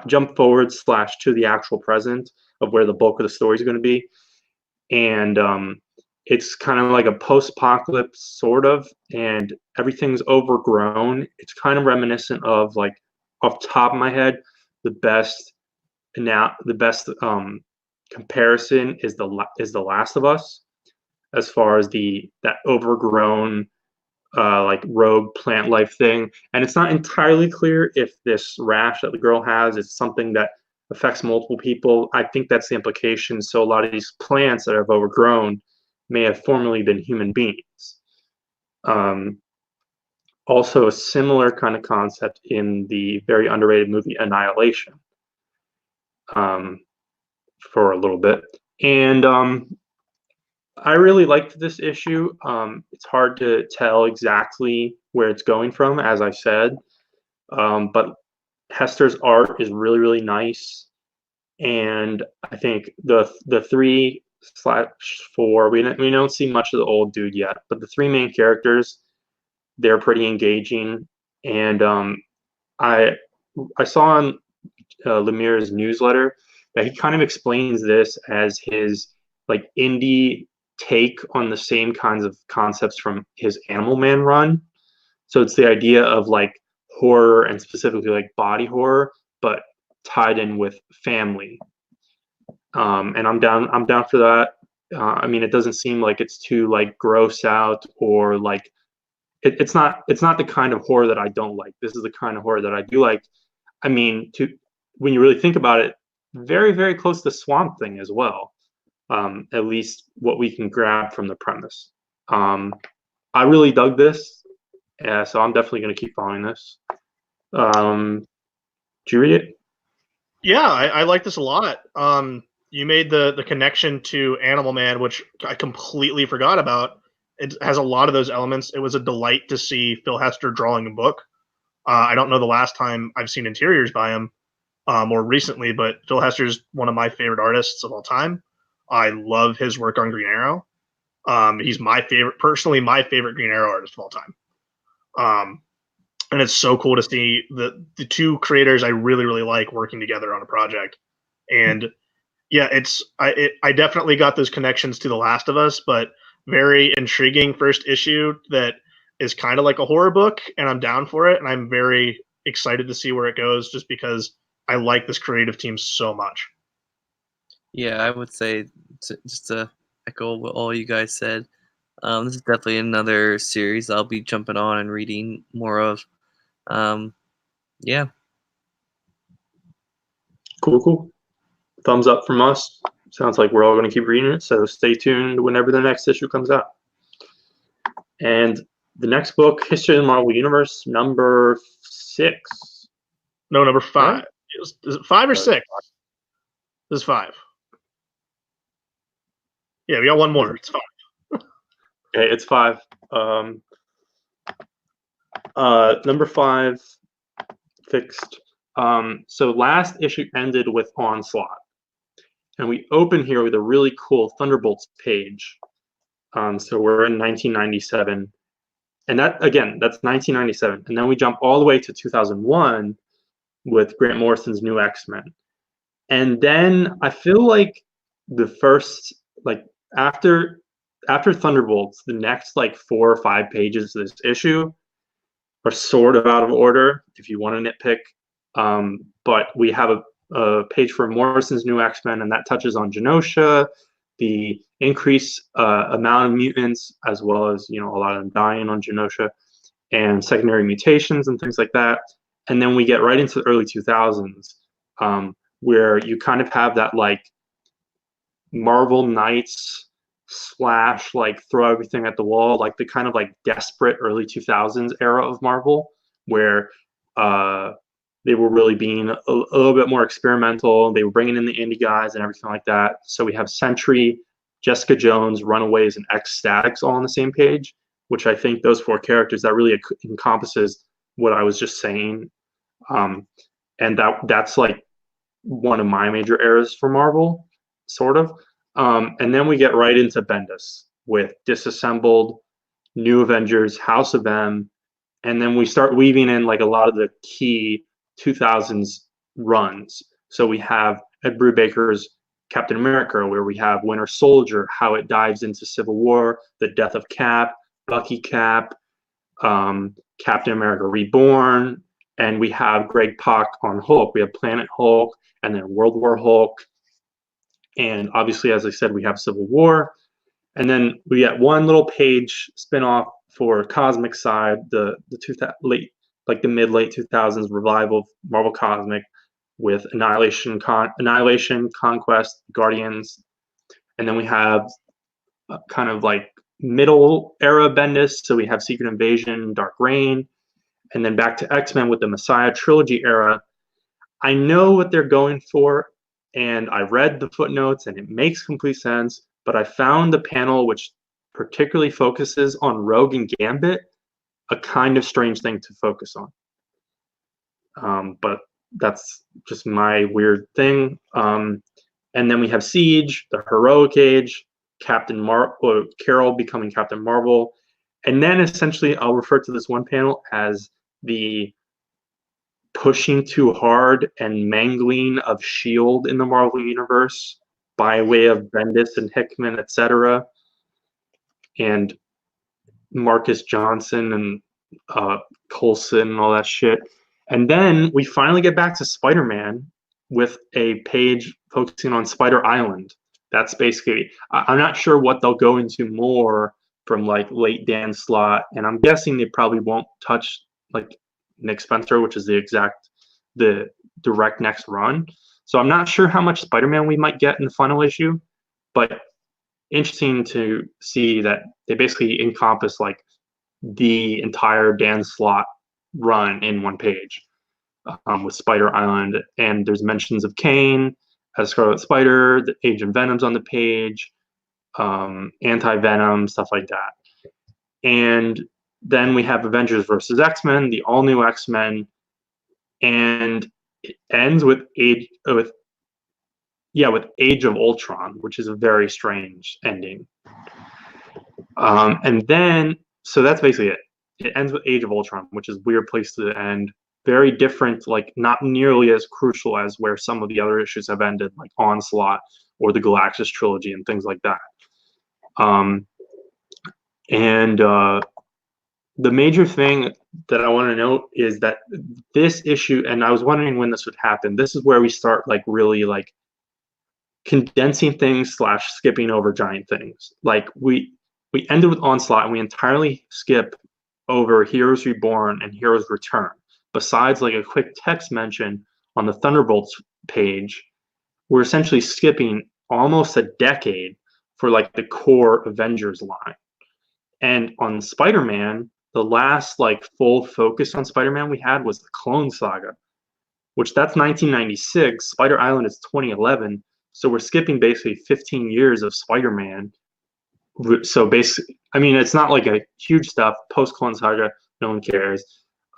C: jump forward / to the actual present of where the bulk of the story is going to be. And it's kind of like a post-apocalypse sort of, and everything's overgrown. It's kind of reminiscent of, like, off the top of my head, the best comparison is the Last of Us, as far as that overgrown like rogue plant life thing. And it's not entirely clear if this rash that the girl has is something that affects multiple people. I think that's the implication. So a lot of these plants that have overgrown may have formerly been human beings. Also, a similar kind of concept in the very underrated movie Annihilation, for a little bit. And I really liked this issue. It's hard to tell exactly where it's going from, as I said, but Hester's art is really, really nice. And I think the 3/4, we don't see much of the old dude yet, but the three main characters, they're pretty engaging. And I saw on Lemire's newsletter that he kind of explains this as his like indie take on the same kinds of concepts from his Animal Man run. So it's the idea of like horror, and specifically like body horror, but tied in with family. And I'm down for that. I mean, it doesn't seem like it's too like gross out, or like it's not the kind of horror that I don't like. This is the kind of horror that I do like. I mean, when you really think about it, very, very close to Swamp Thing as well. At least what we can grab from the premise. I really dug this, so I'm definitely going to keep following this. Did you read it?
A: Yeah, I like this a lot. You made the connection to Animal Man, which I completely forgot about. It has a lot of those elements. It was a delight to see Phil Hester drawing a book. I don't know the last time I've seen interiors by him more recently, but Phil Hester's one of my favorite artists of all time. I love his work on Green Arrow. He's my favorite Green Arrow artist of all time. And it's so cool to see the two creators I really, really like working together on a project. And yeah, I definitely got those connections to The Last of Us, but very intriguing first issue that is kind of like a horror book, and I'm down for it. And I'm very excited to see where it goes, just because I like this creative team so much.
B: Yeah, I would say, just to echo what all you guys said, this is definitely another series I'll be jumping on and reading more of. Yeah.
C: Cool. Thumbs up from us. Sounds like we're all going to keep reading it, so stay tuned whenever the next issue comes out. And the next book, History of the Marvel Universe, number 6.
A: No, number 5.
C: Right?
A: Is it 5 or 6? This is 5. Yeah, we got one more. It's 5.
C: Okay, it's 5. Number 5, fixed. So last issue ended with Onslaught. And we open here with a really cool Thunderbolts page. So we're in 1997. And that's 1997. And then we jump all the way to 2001 with Grant Morrison's New X-Men. And then I feel like the first, like after Thunderbolts, the next like 4 or 5 pages of this issue are sort of out of order if you want to nitpick. But we have a page for Morrison's New X-Men, and that touches on Genosha, the increased amount of mutants, as well as a lot of them dying on Genosha, and secondary mutations and things like that. And then we get right into the early 2000s, where you kind of have that like Marvel Knights / like throw everything at the wall, like the kind of like desperate early 2000s era of Marvel, where they were really being a little bit more experimental. They were bringing in the indie guys and everything like that. So we have Sentry, Jessica Jones, Runaways, and X-Statics all on the same page, which I think those 4 characters, that really encompasses what I was just saying. And that's like one of my major eras for Marvel, sort of. And then we get right into Bendis with Disassembled, New Avengers, House of M, and then we start weaving in like a lot of the key 2000s runs. So we have Ed Brubaker's Captain America, where we have Winter Soldier, how it dives into Civil War, the death of Cap, Bucky Cap, Captain America Reborn, and we have Greg Pak on Hulk. We have Planet Hulk, and then World War Hulk. And obviously, as I said, we have Civil War. And then we get one little page spinoff for Cosmic Side, the mid-late 2000s revival of Marvel Cosmic with Annihilation, Conquest, Guardians. And then we have kind of like middle era Bendis. So we have Secret Invasion, Dark Reign, and then back to X-Men with the Messiah trilogy era. I know what they're going for, and I read the footnotes, and it makes complete sense, but I found the panel which particularly focuses on Rogue and Gambit a kind of strange thing to focus on. But that's just my weird thing. And then we have Siege, the Heroic Age, Carol becoming Captain Marvel, and then essentially I'll refer to this one panel as the pushing too hard and mangling of S.H.I.E.L.D. in the Marvel Universe by way of Bendis and Hickman, etc., and Marcus Johnson and Coulson and all that shit. And then we finally get back to Spider-Man with a page focusing on Spider Island. That's basically, I'm not sure what they'll go into more from like late Dan Slott, and I'm guessing they probably won't touch like Nick Spencer, which is the direct next run. So I'm not sure how much Spider-Man we might get in the final issue, but interesting to see that they basically encompass like the entire Dan Slott run in one page with Spider Island. And there's mentions of Kane as Scarlet Spider, the Agent Venom's on the page, Anti-Venom, stuff like that. And then we have Avengers versus X-Men, the all-new X-Men, and it ends with Age of Ultron, which is a very strange ending. And then, so that's basically it. It ends with Age of Ultron, which is a weird place to end. Very different, like not nearly as crucial as where some of the other issues have ended, like Onslaught or the Galactus trilogy and things like that. The major thing that I want to note is that this issue, and I was wondering when this would happen, this is where we start like really like condensing things / skipping over giant things. Like we ended with Onslaught and we entirely skip over Heroes Reborn and Heroes Return. Besides like a quick text mention on the Thunderbolts page, we're essentially skipping almost a decade for like the core Avengers line. And on Spider-Man, the last like full focus on Spider-Man we had was the Clone Saga, which that's 1996. Spider Island is 2011. So we're skipping basically 15 years of Spider-Man. So basically, I mean, it's not like a huge stuff. Post Clone Saga, no one cares.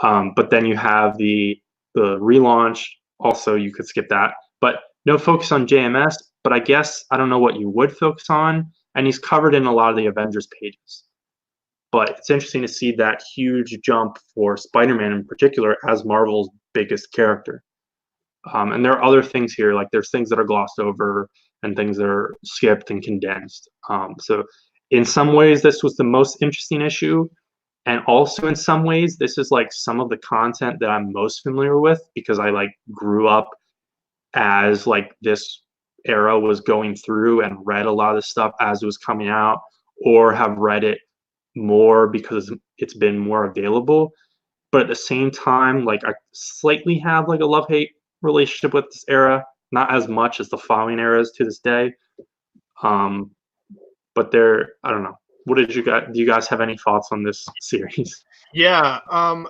C: But then you have the the relaunch. Also, you could skip that, but no focus on JMS. But I guess I don't know what you would focus on, and he's covered in a lot of the Avengers pages. But it's interesting to see that huge jump for Spider-Man in particular as Marvel's biggest character. And there are other things here, like there's things that are glossed over and things that are skipped and condensed. So in some ways, this was the most interesting issue. And also in some ways, this is like some of the content that I'm most familiar with because I like grew up as like this era was going through and read a lot of stuff as it was coming out, or have read it more because it's been more available. But at the same time, like I slightly have like a love-hate relationship with this era, not as much as the following eras to this day. But I don't know. What did you guys? Do you guys have any thoughts on this series?
A: Yeah,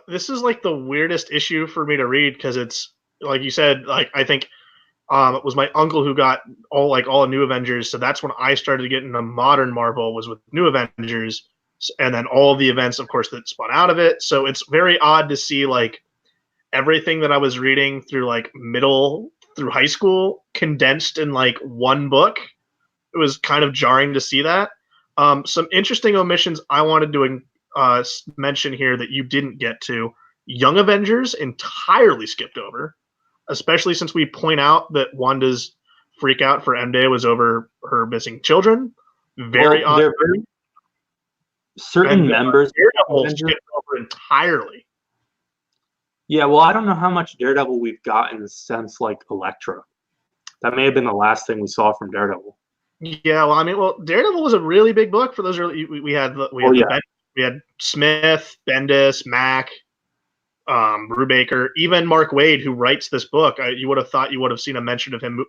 A: this is like the weirdest issue for me to read because it's like you said. Like I think it was my uncle who got all New Avengers, so that's when I started getting into modern Marvel was with New Avengers, and then all the events, of course, that spun out of it. So it's very odd to see like everything that I was reading through like middle through high school condensed in like one book. It was kind of jarring to see that. Some interesting omissions I wanted to mention here that you didn't get to. Young Avengers entirely skipped over, especially since we point out that Wanda's freak out for M Day was over her missing children. Very odd.
C: Certain members
A: Daredevil skipped over entirely.
C: Yeah, well, I don't know how much Daredevil we've gotten since like Elektra. That may have been the last thing we saw from Daredevil.
A: Yeah, well, I mean, Daredevil was a really big book for those early. We had Smith, Bendis, Mack, Brubaker, even Mark Waid, who writes this book. You would have thought you would have seen a mention of him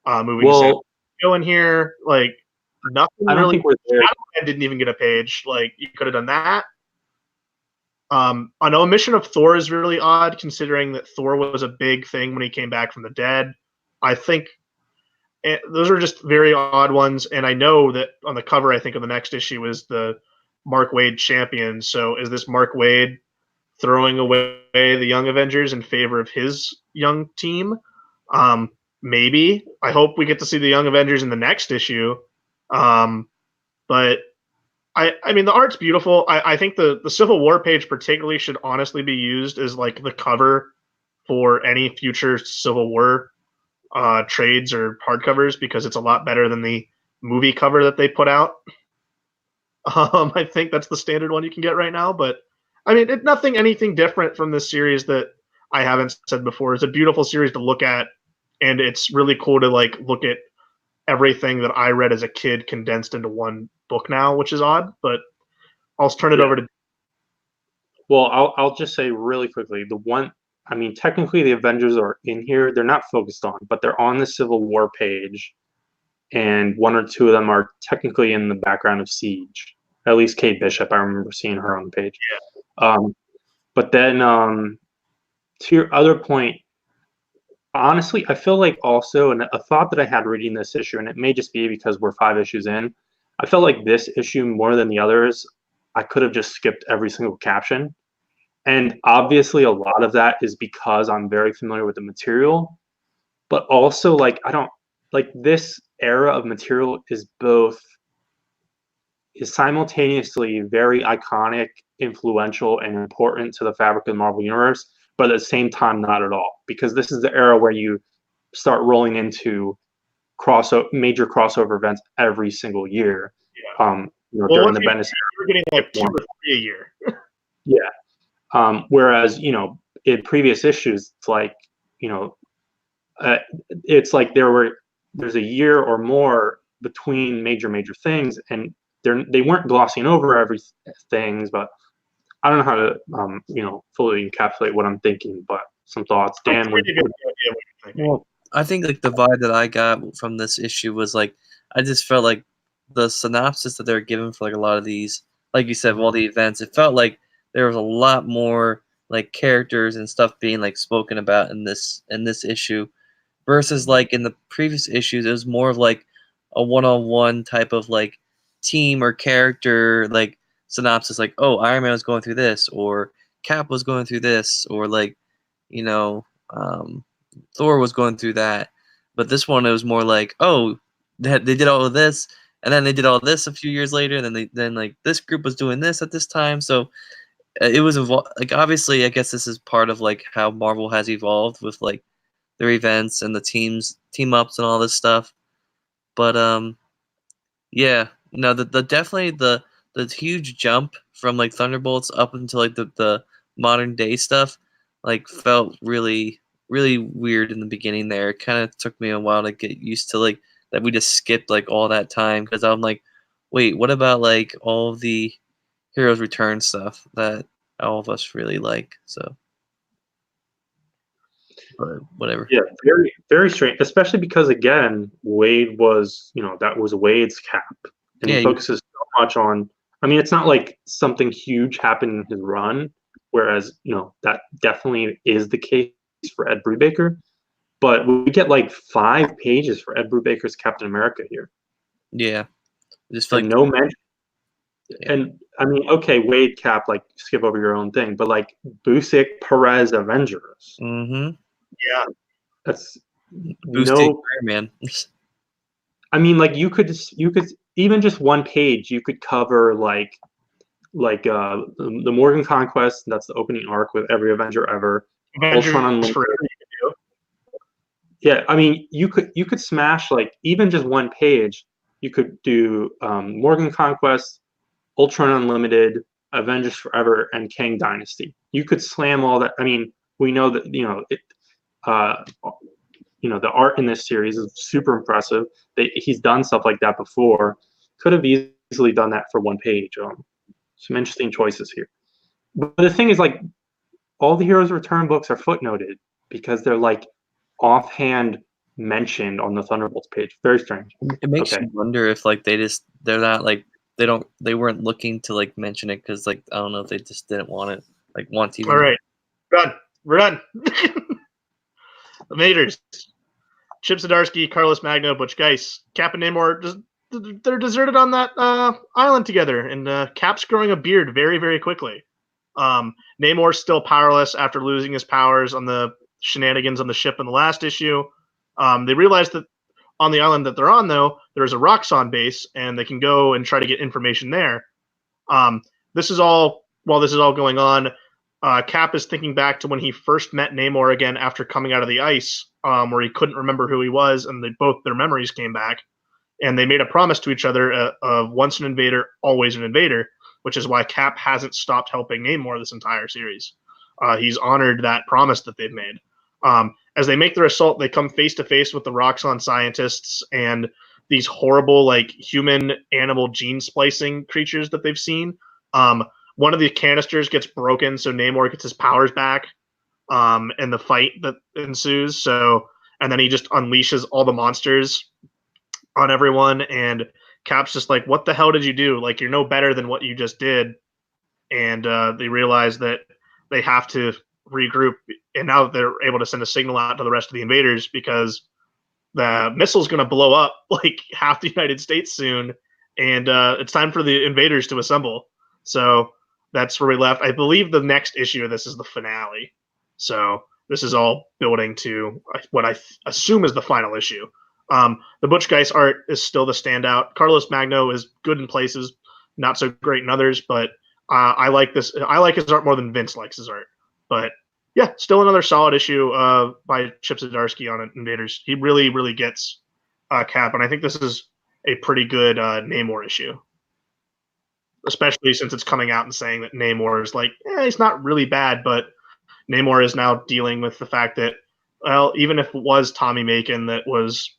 A: moving to San Francisco in here. Like nothing.
C: I don't
A: really,
C: think we're there.
A: Shadowman didn't even get a page. Like you could have done that. An omission of Thor is really odd, considering that Thor was a big thing when he came back from the dead. I think those are just very odd ones, and I know that on the cover, I think of the next issue is the Mark Waid champion. So is this Mark Waid throwing away the Young Avengers in favor of his young team? Maybe. I hope we get to see the Young Avengers in the next issue. But I mean, the art's beautiful. I think the Civil War page particularly should honestly be used as like the cover for any future Civil War trades or hardcovers because it's a lot better than the movie cover that they put out. I think that's the standard one you can get right now. But I mean, anything different from this series that I haven't said before. It's a beautiful series to look at, and it's really cool to like look at everything that I read as a kid condensed into one book now, which is odd. But I'll turn it over to.
C: Well, I'll just say really quickly I mean, technically the Avengers are in here. They're not focused on, but they're on the Civil War page, and one or two of them are technically in the background of Siege. At least Kate Bishop, I remember seeing her on the page.
A: Yeah.
C: But then to your other point, honestly, I feel like also, and a thought that I had reading this issue, and it may just be because we're 5 issues in, I felt like this issue more than the others, I could have just skipped every single caption. And obviously a lot of that is because I'm very familiar with the material, but also like this era of material is simultaneously very iconic, influential, and important to the fabric of the Marvel Universe, but at the same time not at all, because this is the era where you start rolling into major crossover events every single year.
A: Yeah.
C: During the Bendis era,
A: you're getting like 2 or 3 a year.
C: Yeah. Whereas, in previous issues, it's like, it's like there's a year or more between major things, and they weren't glossing over everything, but I don't know how to, fully encapsulate what I'm thinking, but some thoughts. Dan,
B: well, I think like the vibe that I got from this issue was like, I just felt like the synopsis that they're given for like a lot of these, like you said, all the events, it felt like there was a lot more like characters and stuff being like spoken about in this issue versus like in the previous issues. It was more of like a one-on-one type of like team or character like synopsis, like, oh, Iron Man was going through this, or Cap was going through this, or like, Thor was going through that, but this one it was more like, oh, they did all of this, and then they did all this a few years later, and then like this group was doing this at this time, so it was like obviously I guess this is part of like how Marvel has evolved with like their events and the team ups and all this stuff, but yeah, no, the definitely the huge jump from like Thunderbolts up until like the modern day stuff, like felt really weird in the beginning there. It kind of took me a while to get used to like that we just skipped like all that time because I'm like, wait, what about like all of the Heroes Return stuff that all of us really like? So, but whatever.
C: Yeah, very very strange, especially because again, Wade was, that was Wade's cap, and he
B: Yeah,
C: focuses so much on. I mean, it's not like something huge happened in his run, whereas that definitely is the case for Ed Brubaker. But we get like 5 pages for Ed Brubaker's Captain America here,
B: yeah. I just feel
C: and
B: like
C: no mention.
B: yeah.
C: And I mean, okay, Wade Cap, like skip over your own thing, but like Busiek, Perez, Avengers.
B: Mm-hmm.
A: Yeah.
C: That's
B: Boosting
C: no.
B: Iron Man.
C: I mean, like you could even just one page you could cover the Morgan Conquest. That's the opening arc with every Avenger ever. Ultron
A: Avengers
C: Unlimited.
A: forever. You
C: Yeah, I mean, you could smash like even just one page. You could do Morgan Conquest, Ultron Unlimited, Avengers Forever, and Kang Dynasty. You could slam all that. I mean, we know that uh, the art in this series is super impressive. He's done stuff like that before. Could have easily done that for one page. Some interesting choices here. But the thing is, like, all the Heroes Return books are footnoted because they're like offhand mentioned on the Thunderbolts page. Very strange.
B: It makes
C: Okay.
B: you wonder if like they're not like they weren't looking to like mention it because like I don't know if they just didn't want it want to
A: All
B: even.
A: right, done. We're done. Invaders. Chip Zdarsky, Carlos Magno, Butch Geis, Cap and Namor. They're deserted on that island together, and Cap's growing a beard very, very quickly. Namor's still powerless after losing his powers on the shenanigans on the ship in the last issue. They realize that on the island that they're on, though, there's a Roxxon base, and they can go and try to get information there. This is all while this is all going on. Cap is thinking back to when he first met Namor again after coming out of the ice, where he couldn't remember who he was, and their memories came back, and they made a promise to each other of once an invader, always an invader, which is why Cap hasn't stopped helping Namor this entire series. He's honored that promise that they've made. As they make their assault, they come face to face with the Roxxon scientists and these horrible, like human animal gene splicing creatures that they've seen. One of the canisters gets broken, so Namor gets his powers back in the fight that ensues. So, and then he just unleashes all the monsters on everyone, and Cap's just like, "What the hell did you do? Like, you're no better than what you just did." And they realize that they have to regroup, and now they're able to send a signal out to the rest of the invaders because the missile's going to blow up like half the United States soon, and it's time for the invaders to assemble. So that's where we left. I believe the next issue of this is the finale. So this is all building to what I assume is the final issue. The Butch Geis art is still the standout. Carlos Magno is good in places, not so great in others, but I like this. I like his art more than Vince likes his art. But yeah, still another solid issue by Chip Zdarsky on Invaders. He really, really gets Cap, and I think this is a pretty good Namor issue, especially since it's coming out and saying that Namor is like, he's not really bad, but Namor is now dealing with the fact that, well, even if it was Tommy Macon that was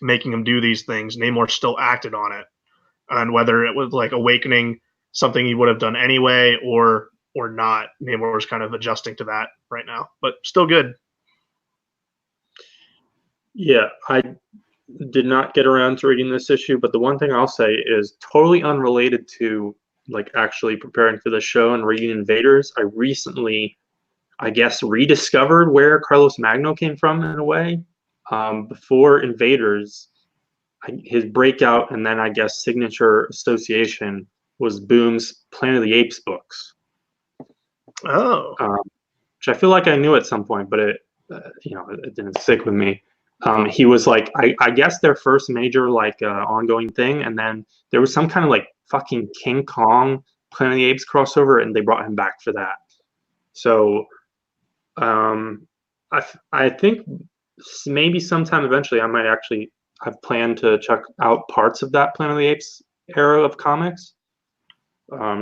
A: making him do these things, Namor still acted on it, and whether it was like awakening something he would have done anyway or not, Namor is kind of adjusting to that right now, but still good.
C: Yeah, I did not get around to reading this issue, but the one thing I'll say is totally unrelated to like actually preparing for the show and reading Invaders. I recently, I guess, rediscovered where Carlos Magno came from in a way. Before Invaders, his breakout and then I guess signature association was Boom's Planet of the Apes books.
A: Oh,
C: Which I feel like I knew at some point, but it didn't stick with me. He was like, I guess their first major like ongoing thing, and then there was some kind of like fucking King Kong Planet of the Apes crossover, and they brought him back for that. So I think maybe sometime eventually I might actually have planned to check out parts of that Planet of the Apes era of comics.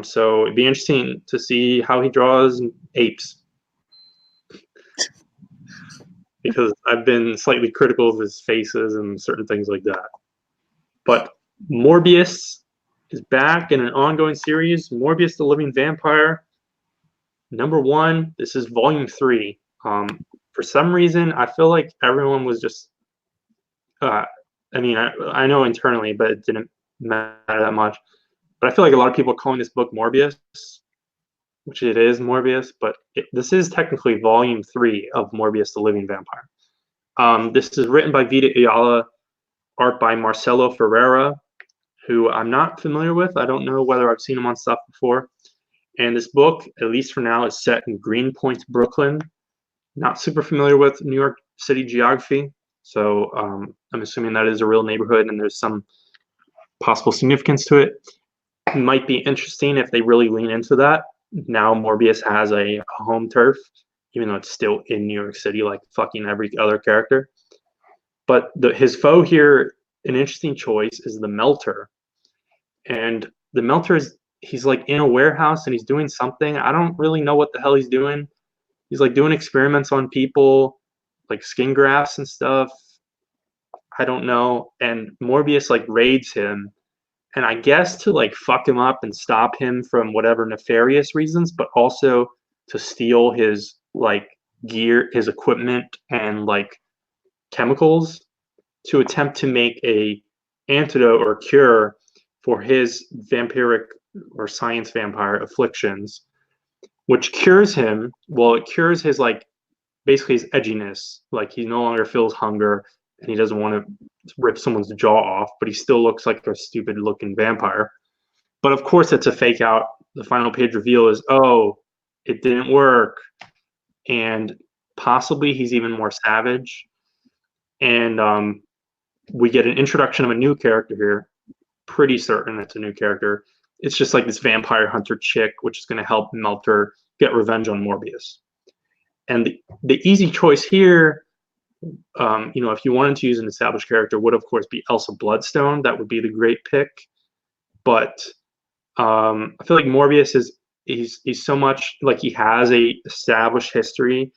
C: So it'd be interesting to see how he draws apes, because I've been slightly critical of his faces and certain things like that. But Morbius is back in an ongoing series, Morbius the Living Vampire, #1. This is volume 3. For some reason, I feel like everyone was just, I mean, I know internally, but it didn't matter that much. But I feel like a lot of people are calling this book Morbius, which it is Morbius, but this is technically volume 3 of Morbius the Living Vampire. This is written by Vita Ayala, art by Marcelo Ferreira, who I'm not familiar with. I don't know whether I've seen him on stuff before. And this book, at least for now, is set in Greenpoint, Brooklyn. Not super familiar with New York City geography, so I'm assuming that is a real neighborhood and there's some possible significance to it. It might be interesting if they really lean into that. Now Morbius has a home turf, even though it's still in New York City like fucking every other character. But his foe here, an interesting choice, is the Melter. And the Melter he's like in a warehouse and he's doing something. I don't really know what the hell he's doing. He's like doing experiments on people, like skin grafts and stuff. I don't know. And Morbius like raids him, and I guess to like fuck him up and stop him from whatever nefarious reasons, but also to steal his like gear, his equipment, and like chemicals to attempt to make a antidote or cure for his vampiric or science vampire afflictions, which cures him. Well, it cures his like basically his edginess. Like he no longer feels hunger and he doesn't want to rip someone's jaw off, but he still looks like a stupid looking vampire. But of course, it's a fake out. The final page reveal is, oh, it didn't work. And possibly he's even more savage. And we get an introduction of a new character here. Pretty certain it's a new character. It's just like this vampire hunter chick, which is going to help Melter get revenge on Morbius. And the easy choice here, if you wanted to use an established character, would of course be Elsa Bloodstone. That would be the great pick. But I feel like Morbius he's so much like he has a established history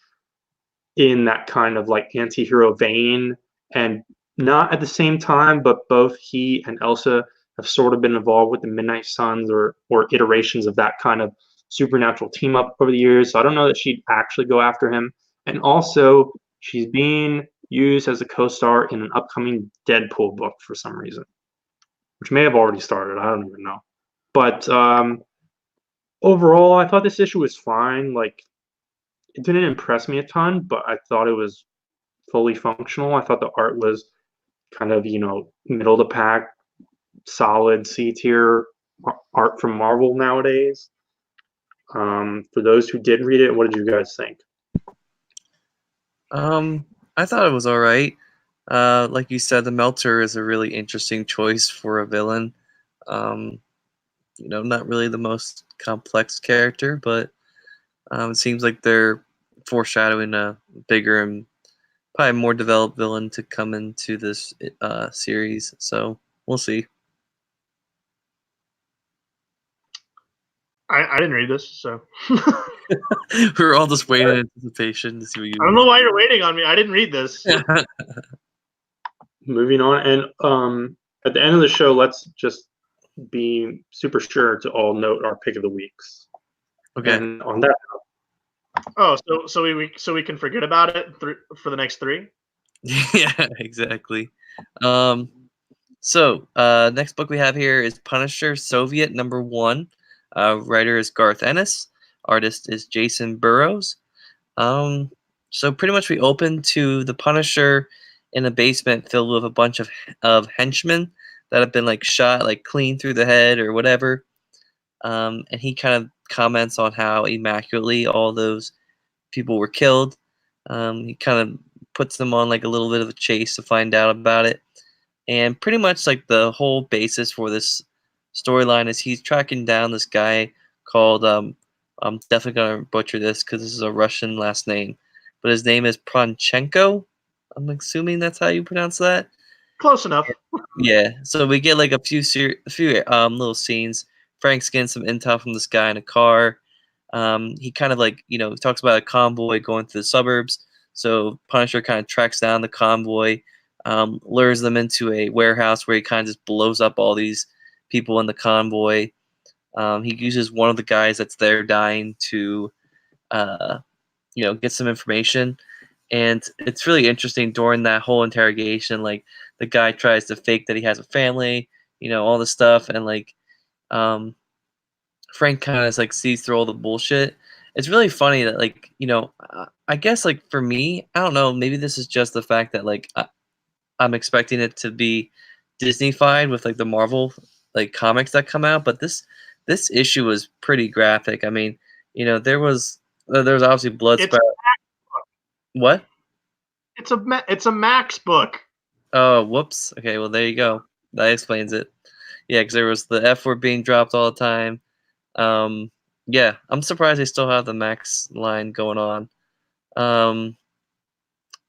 C: in that kind of like anti-hero vein, and not at the same time, but both he and Elsa have sort of been involved with the Midnight Suns or iterations of that kind of supernatural team up over the years. So I don't know that she'd actually go after him. And also, she's being used as a co-star in an upcoming Deadpool book for some reason, which may have already started. I don't even know. But overall, I thought this issue was fine. Like, it didn't impress me a ton, but I thought it was fully functional. I thought the art was kind of, middle of the pack, solid C tier art from Marvel nowadays. For those who did read it, what did you guys think?
B: I thought it was all right. Like you said, the Melter is a really interesting choice for a villain. Not really the most complex character, but it seems like they're foreshadowing a bigger and probably more developed villain to come into this series. So we'll see.
A: I didn't read this, so
B: We're all just waiting in anticipation to see what you.
A: I don't know why you're waiting on me. I didn't read this.
C: Moving on, and at the end of the show, let's just be super sure to all note our pick of the weeks.
B: Okay.
C: And on that.
A: Oh, so we can forget about it for the next 3?
B: Yeah, exactly. So next book we have here is Punisher Soviet #1. Writer is Garth Ennis. Artist is Jason Burrows. So pretty much we open to the Punisher in a basement filled with a bunch of henchmen that have been like shot like clean through the head or whatever. And he kind of comments on how immaculately all those people were killed. He kind of puts them on like a little bit of a chase to find out about it. And pretty much like the whole basis for this storyline is he's tracking down this guy called I'm definitely gonna butcher this because this is a Russian last name, but his name is Pronchenko. I'm assuming that's how you pronounce that.
A: Close enough.
B: Yeah. So we get like a few little scenes. Frank's getting some intel from this guy in a car. He kind of like talks about a convoy going through the suburbs. So Punisher kind of tracks down the convoy, lures them into a warehouse where he kind of just blows up all these people in the convoy. He uses one of the guys that's there dying to, get some information. And it's really interesting during that whole interrogation. Like the guy tries to fake that he has a family, all this stuff, and like um, Frank kind of like sees through all the bullshit. It's really funny that I guess like for me, I don't know, maybe this is just the fact that like I'm expecting it to be Disney-fied with like the Marvel like comics that come out, but this issue was pretty graphic. I mean, there was obviously blood
A: It's
B: spat. What?
A: it's a Max book.
B: Oh, whoops. Okay, well there you go. That explains it. Yeah, because there was the F word being dropped all the time. Yeah, I'm surprised they still have the Max line going on. But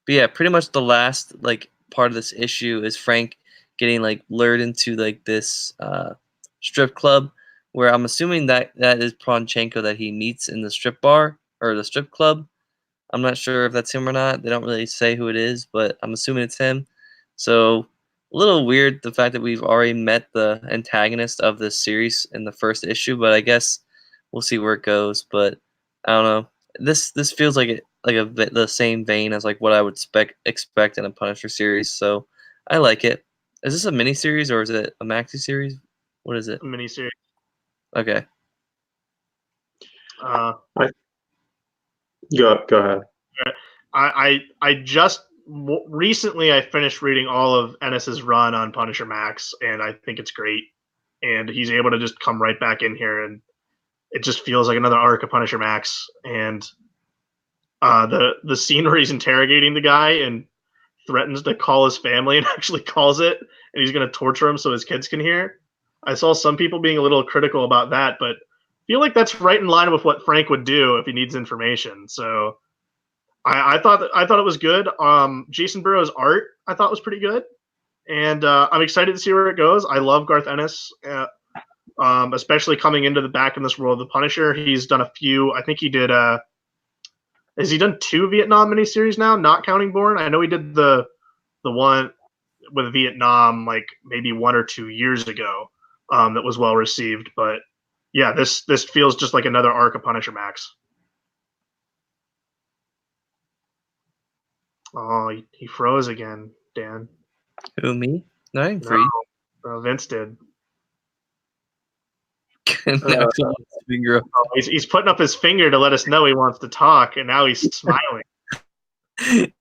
B: yeah, pretty much the last like part of this issue is Frank getting like lured into like this strip club where I'm assuming that is Pronchenko that he meets in the strip bar or the strip club. I'm not sure if that's him or not. They don't really say who it is, but I'm assuming it's him. So a little weird the fact that we've already met the antagonist of this series in the first issue, but I guess we'll see where it goes. But I don't know. This feels like the same vein as like what I would expect in a Punisher series. So I like it. Is this a mini series or is it a maxi series? What is it?
A: A miniseries.
B: Okay.
C: Go ahead.
A: I just recently I finished reading all of Ennis's run on Punisher Max, and I think it's great. And he's able to just come right back in here, and it just feels like another arc of Punisher Max. And the scene where he's interrogating the guy and threatens to call his family and actually calls it, and he's going to torture him so his kids can hear. I saw some people being a little critical about that, but I feel like that's right in line with what Frank would do if he needs information. So I thought it was good. Jason Burrows' art I thought was pretty good, and I'm excited to see where it goes. I love Garth Ennis, especially coming into the back in this world of the Punisher. He's done a few. I think he did. Has he done 2 Vietnam miniseries now, not counting Bourne? I know he did the one with Vietnam like maybe 1 or 2 years ago that was well received. But yeah, this feels just like another arc of Punisher Max. Oh, he froze again, Dan.
B: Who, me? No, I'm
A: No,
B: free.
A: Vince did.
B: Now he's on his finger up.
A: Oh, he's putting up his finger to let us know he wants to talk, and now he's smiling.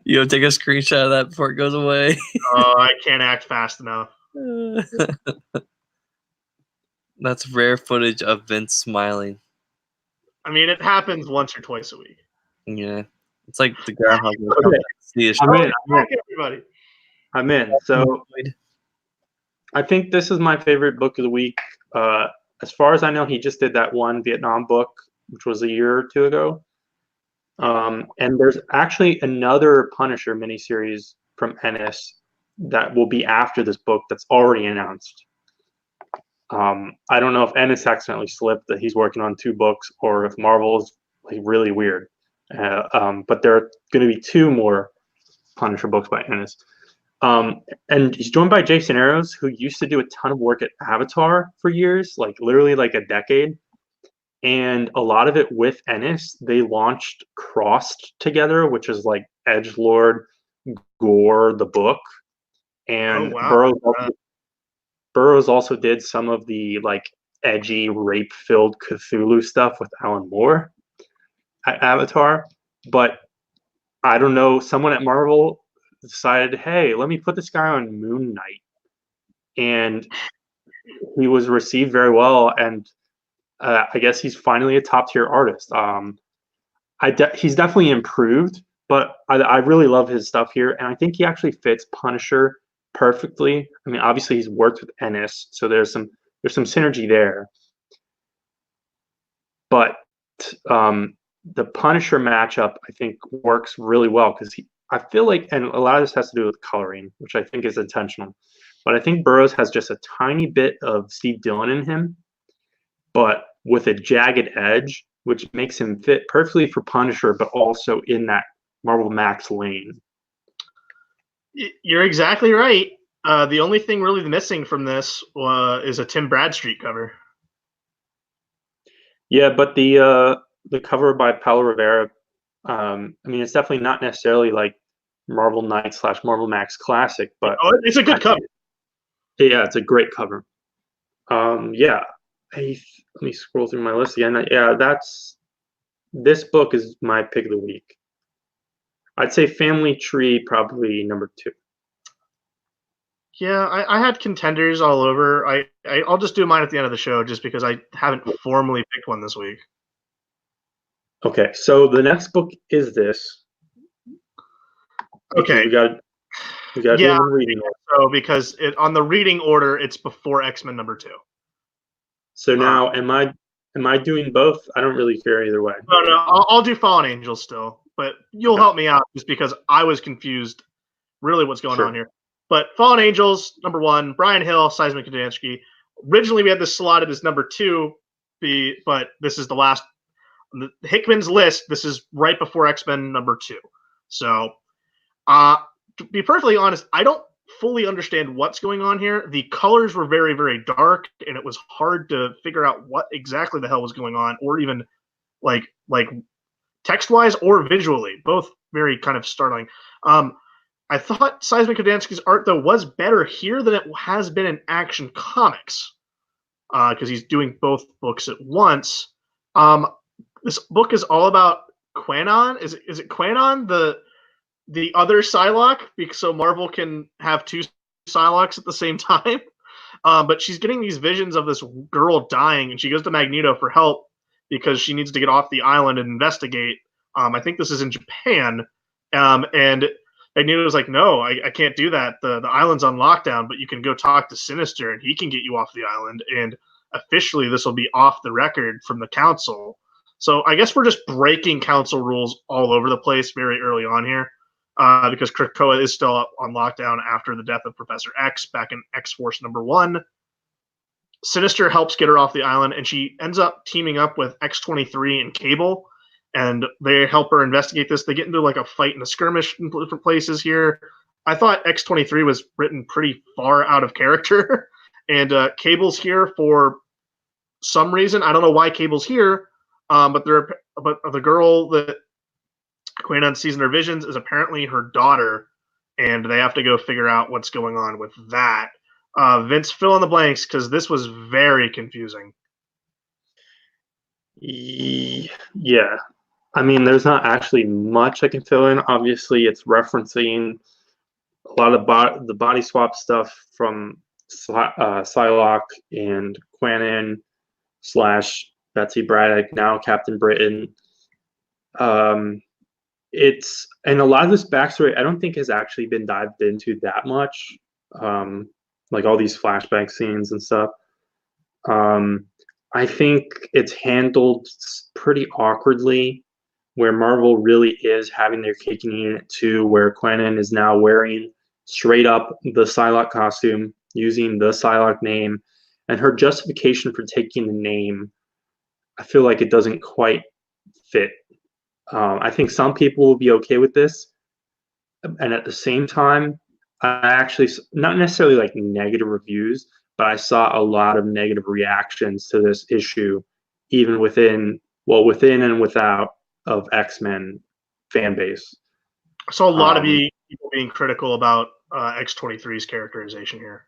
B: You take a screenshot of that before it goes away.
A: Oh, I can't act fast enough.
B: That's rare footage of Vince smiling.
A: I mean, it happens once or twice a week.
B: Yeah, it's like the groundhog.
C: Okay.
A: Everybody.
C: I'm in. So I think this is my favorite book of the week. As far as I know, he just did that one Vietnam book, which was a year or 2 ago. And there's actually another Punisher miniseries from Ennis that will be after this book that's already announced. I don't know if Ennis accidentally slipped that he's working on 2 books or if Marvel is like really weird. But there are going to be 2 more Punisher books by Ennis. And he's joined by Jason Arrows, who used to do a ton of work at Avatar for years, like literally like a decade. And a lot of it with Ennis, they launched Crossed together, which is like Edgelord, Gore, the book. And Burroughs also did some of the like edgy, rape-filled Cthulhu stuff with Alan Moore at Avatar. But I don't know, someone at Marvel decided, hey, let me put this guy on Moon Knight. And he was received very well. And I guess he's finally a top-tier artist. He's definitely improved but I really love his stuff here, and I think he actually fits Punisher perfectly. I mean, obviously he's worked with Ennis, so there's some synergy there. But the Punisher matchup, I think, works really well because I feel like, and a lot of this has to do with coloring, which I think is intentional. But I think Burroughs has just a tiny bit of Steve Dillon in him, but with a jagged edge, which makes him fit perfectly for Punisher, but also in that Marvel Max lane.
A: You're exactly right. The only thing really missing from this is a Tim Bradstreet cover.
C: Yeah, but the cover by Paulo Rivera, I mean, it's definitely not necessarily like Marvel Knight / Marvel Max Classic, but
A: it's a good cover.
C: Yeah, it's a great cover. Yeah, let me scroll through my list again. Yeah, this book is my pick of the week. I'd say Family Tree probably number 2.
A: Yeah, I had contenders all over. I'll just do mine at the end of the show, just because I haven't formally picked one this week.
C: Okay, so the next book is this.
A: Okay,
C: we got do them in reading order.
A: So because on the reading order, it's before X-Men number 2.
C: So now, am I doing both? I don't really care either way.
A: No, I'll do Fallen Angels still, but you'll help me out just because I was confused. Really, what's going on here? But Fallen Angels number 1, Brian Hill, Seismic Kadansky. Originally, we had this slotted as number 2, but this is the last. Hickman's list. This is right before X-Men number 2. So, to be perfectly honest, I don't fully understand what's going on here. The colors were very, very dark, and it was hard to figure out what exactly the hell was going on, or even like text-wise or visually. Both very kind of startling. I thought Seismic Kadansky's art, though, was better here than it has been in Action Comics, because he's doing both books at once. This book is all about Quanon. Is it Quanon, the other Psylocke? So Marvel can have 2 Psylocks at the same time. But she's getting these visions of this girl dying, and she goes to Magneto for help because she needs to get off the island and investigate. I think this is in Japan. And Magneto's like, no, I can't do that. The island's on lockdown, but you can go talk to Sinister, and he can get you off the island. And officially, this will be off the record from the council. So I guess we're just breaking council rules all over the place very early on here, because Krakoa is still on lockdown after the death of Professor X back in X-Force number 1. Sinister helps get her off the island, and she ends up teaming up with X-23 and Cable, and they help her investigate this. They get into like a fight and a skirmish in different places here. I thought X-23 was written pretty far out of character, and Cable's here for some reason. I don't know why Cable's here, but the girl that Quanon sees in her visions is apparently her daughter, and they have to go figure out what's going on with that. Vince, fill in the blanks, because this was very confusing.
C: Yeah. I mean, there's not actually much I can fill in. Obviously, it's referencing a lot of the body swap stuff from Psylocke and Quanon / Betsy Braddock, now Captain Britain. It's, and a lot of this backstory I don't think has actually been dived into that much, like all these flashback scenes and stuff. I think it's handled pretty awkwardly, where Marvel really is having their cake and eating it too, where Quanon is now wearing straight up the Psylocke costume, using the Psylocke name, and her justification for taking the name, I feel like it doesn't quite fit. I think some people will be okay with this, and at the same time, I actually, not necessarily like negative reviews, but I saw a lot of negative reactions to this issue, even within and without of X-Men fan base.
A: I saw a lot of people being critical about X-23's characterization here.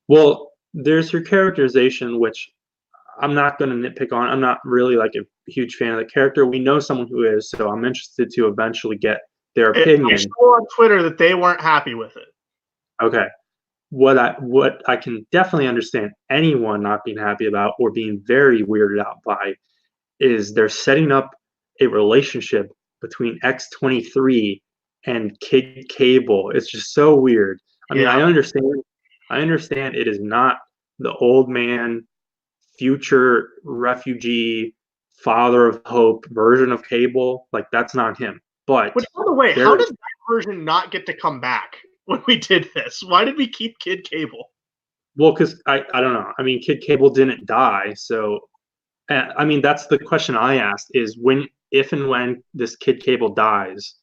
C: Well, there's her characterization, which I'm not going to nitpick on. I'm not really like a huge fan of the character. We know someone who is, so I'm interested to eventually get their opinion.
A: I saw on Twitter that they weren't happy with it.
C: Okay. What I can definitely understand anyone not being happy about or being very weirded out by is they're setting up a relationship between X-23 and Kid Cable. It's just so weird. I mean, I understand it is not the old man, future refugee, father of hope version of Cable. Like, that's not him. But
A: which, by the way, how did that version not get to come back when we did this? Why did we keep Kid Cable?
C: Well, because I don't know. I mean, Kid Cable didn't die, so I mean, that's the question I asked: is if and when this Kid Cable dies,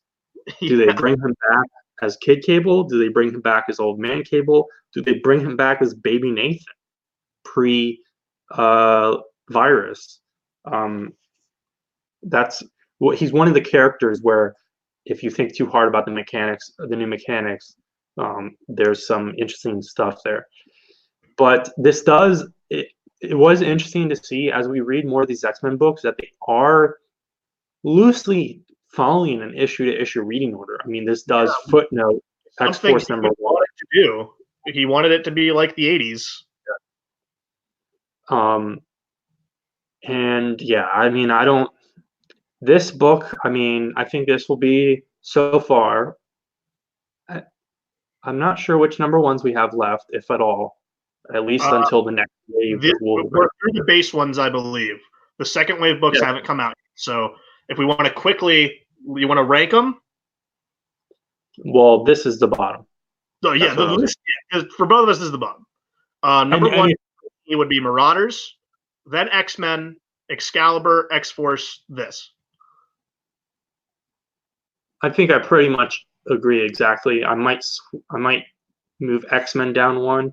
C: do they bring him back as Kid Cable? Do they bring him back as Old Man Cable? Do they bring him back as Baby Nathan pre virus? That's what he's one of the characters where, if you think too hard about the mechanics, the new mechanics, there's some interesting stuff there. But this does it was interesting to see as we read more of these X-Men books that they are loosely following an issue-to-issue reading order. I mean, this does footnote X-Force number 1.
A: Wanted to do. He wanted it to be like the 80s.
C: And yeah, I mean, this book, I mean, I think this will be, so far, I'm not sure which number ones we have left, if at all, at least until the next wave.
A: We're through the base ones, I believe. The second wave books haven't come out yet. So if we want to quickly, you want to rank them?
C: Well, this is the bottom.
A: So yeah, the list for both of us is the bottom. Number one it would be Marauders, then X-Men, Excalibur, X-Force, this.
C: I think I pretty much agree exactly. I might move X-Men down one,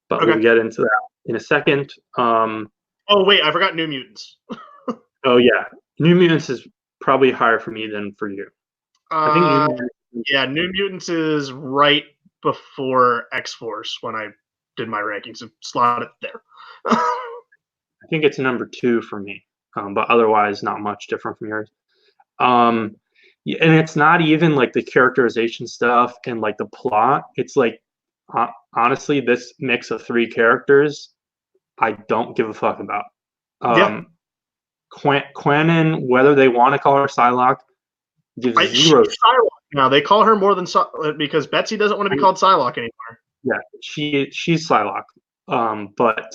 C: but we'll get into that in a second.
A: Oh wait, I forgot New Mutants.
C: Oh yeah, New Mutants is probably higher for me than for you.
A: I think New Mutants is right before X-Force when I did my rankings, so slot it there.
C: I think it's number 2 for me, but otherwise not much different from yours. And it's not even like the characterization stuff and like the plot. It's like, honestly, this mix of 3 characters, I don't give a fuck about. Quanon, whether they want to call her Psylocke, gives zero.
A: She's Psylocke now. They call her more than because Betsy doesn't want to be called Psylocke anymore.
C: Yeah, she's Psylocke. But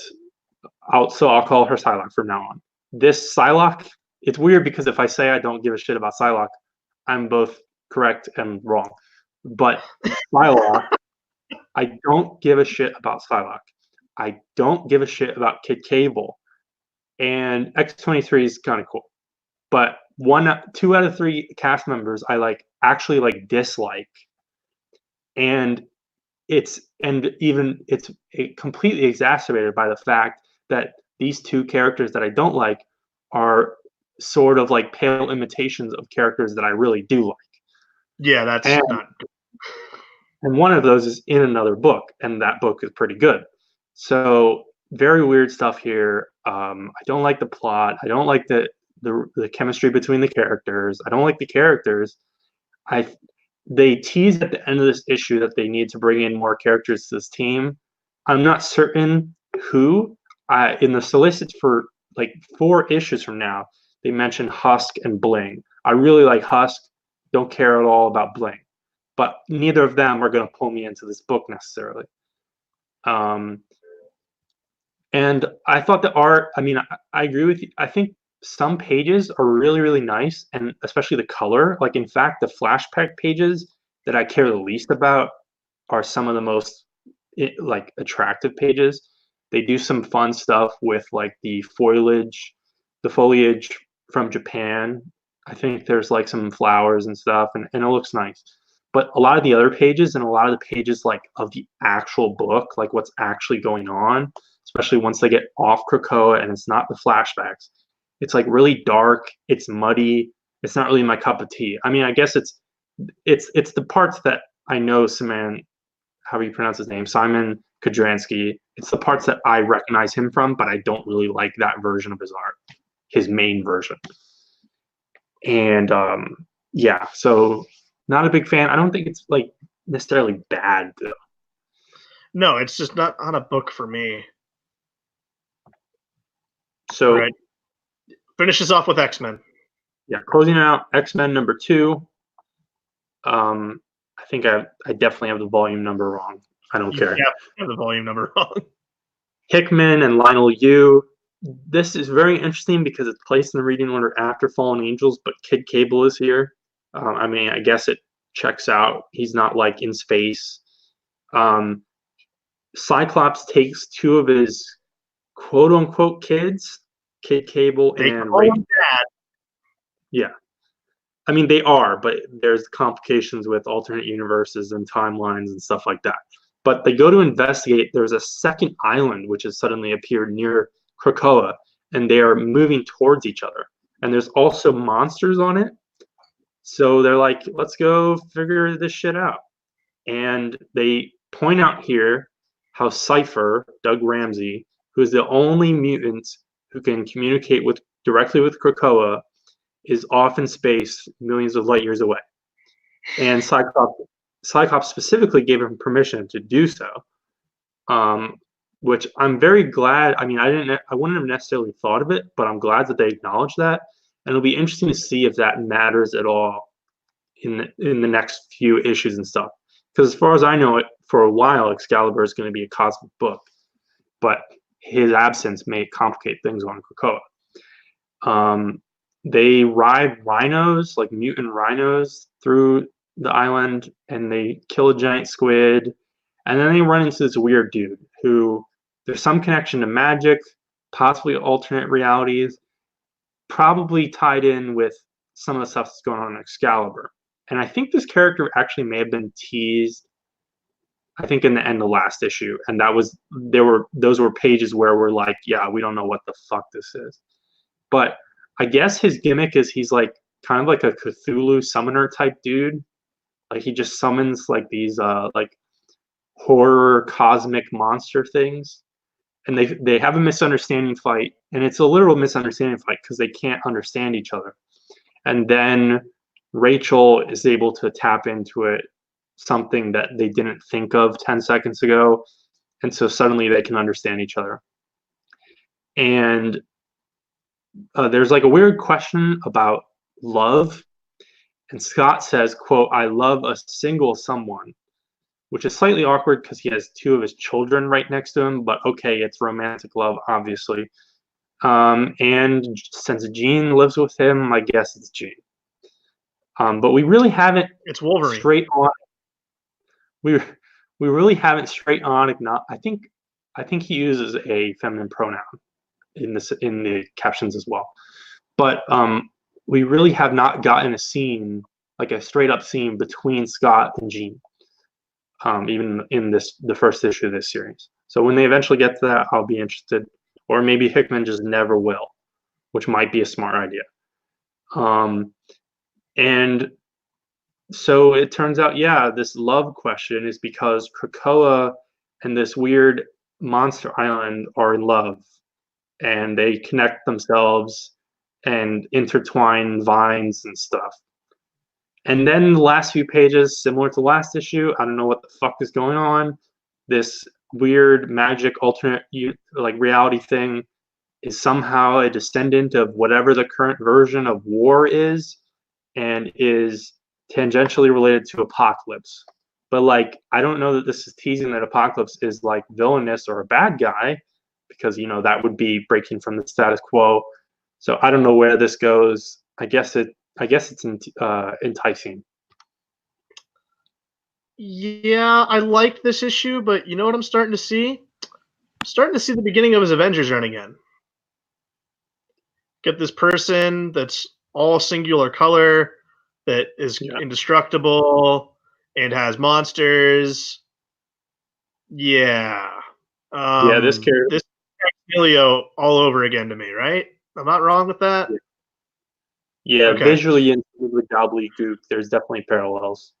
C: I'll call her Psylocke from now on. This Psylocke, it's weird because if I say I don't give a shit about Psylocke, I'm both correct and wrong. But Psylocke, I don't give a shit about Psylocke. I don't give a shit about Kid Cable. And X-23 is kind of cool. But 2 out of 3 cast members I actually dislike. And it's completely exacerbated by the fact that these 2 characters that I don't like are sort of like pale imitations of characters that I really do like.
A: Yeah, that's not good.
C: And one of those is in another book, and that book is pretty good. So very weird stuff here. I don't like the plot. I don't like the chemistry between the characters. I don't like the characters. They tease at the end of this issue that they need to bring in more characters to this team. I'm not certain who. In the solicits for like 4 issues from now, they mention Husk and Bling. I really like Husk. Don't care at all about Bling. But neither of them are going to pull me into this book necessarily. And I thought the art, I mean, I agree with you. I think some pages are really, really nice, and especially the color. Like, in fact, the flashback pages that I care the least about are some of the most attractive pages. They do some fun stuff with like the foliage from Japan. I think there's like some flowers and stuff, and it looks nice. But a lot of the other pages and a lot of the pages like of the actual book, like what's actually going on, especially once they get off Krakoa and it's not the flashbacks, it's like really dark, it's muddy, it's not really my cup of tea. I mean, I guess it's the parts that I know how you pronounce his name, Simon Kodransky. It's the parts that I recognize him from, but I don't really like that version of his art, his main version. And yeah, so not a big fan. I don't think it's like necessarily bad though.
A: No, it's just not on a book for me.
C: So
A: right. Finish us off with X-Men.
C: closing out X-Men #2. I think I definitely have the volume number wrong. I don't care.
A: Yeah, have the volume number wrong.
C: Hickman and Lionel Yu. This is very interesting because it's placed in the reading order after Fallen Angels, but Kid Cable is here. I mean, I guess it checks out. He's not like in space. Cyclops takes two of his quote unquote kids, Kid Cable
A: They
C: and
A: call
C: Rachel.
A: him Dad.
C: Yeah. I mean, they are, but there's complications with alternate universes and timelines and stuff like that. But they go to investigate. There's a second island which has suddenly appeared near Krakoa, and they are moving towards each other. And there's also monsters on it. So they're like, let's go figure this shit out. And they point out here how Cypher, Doug Ramsey, who is the only mutant who can communicate directly with Krakoa, is off in space millions of light years away. And Cyclops specifically gave him permission to do so, which I'm very glad. I mean, I wouldn't have necessarily thought of it, but I'm glad that they acknowledged that. And it'll be interesting to see if that matters at all in the next few issues and stuff. Because as far as I know, it for a while, Excalibur is going to be a cosmic book, but his absence may complicate things on Krakoa. They ride rhinos, like mutant rhinos, through the island, and they kill a giant squid. And then they run into this weird dude who there's some connection to magic, possibly alternate realities, probably tied in with some of the stuff that's going on in Excalibur. And I think this character actually may have been teased, I think, in the end of last issue. And those were pages where we're like, yeah, we don't know what the fuck this is. But I guess his gimmick is he's like kind of like a Cthulhu summoner type dude. Like he just summons like these like horror cosmic monster things. And they have a misunderstanding fight, and it's a literal misunderstanding fight because they can't understand each other. And then Rachel is able to tap into it, something that they didn't think of 10 seconds ago. And so suddenly they can understand each other. And there's like a weird question about love. And Scott says, quote, "I love a single someone," which is slightly awkward because he has two of his children right next to him. But okay, it's romantic love, obviously. And since Jean lives with him, I guess it's Jean. But we really haven't.
A: It's Wolverine.
C: Straight on. We really haven't straight on. I think he uses a feminine pronoun in the captions as well. But we really have not gotten a scene, like a straight up scene between Scott and Jean, even in the first issue of this series. So when they eventually get to that, I'll be interested. Or maybe Hickman just never will, which might be a smart idea. And so it turns out, yeah, this love question is because Krakoa and this weird monster island are in love, and they connect themselves and intertwine vines and stuff. And then the last few pages, similar to last issue, I don't know what the fuck is going on. This weird magic alternate like reality thing is somehow a descendant of whatever the current version of War is, and is tangentially related to Apocalypse. But like, I don't know that this is teasing that Apocalypse is like villainous or a bad guy, because that would be breaking from the status quo. So I don't know where this goes. I guess it's enticing.
A: Yeah, I like this issue, but you know what I'm starting to see? I'm starting to see the beginning of his Avengers run again. Get this person that's all singular color, that is indestructible, and has monsters. Yeah.
C: This character.
A: This is Emilio all over again to me, right? I'm not wrong with that?
C: Yeah,
A: Okay.
C: Visually and with gobbledygook, there's definitely parallels.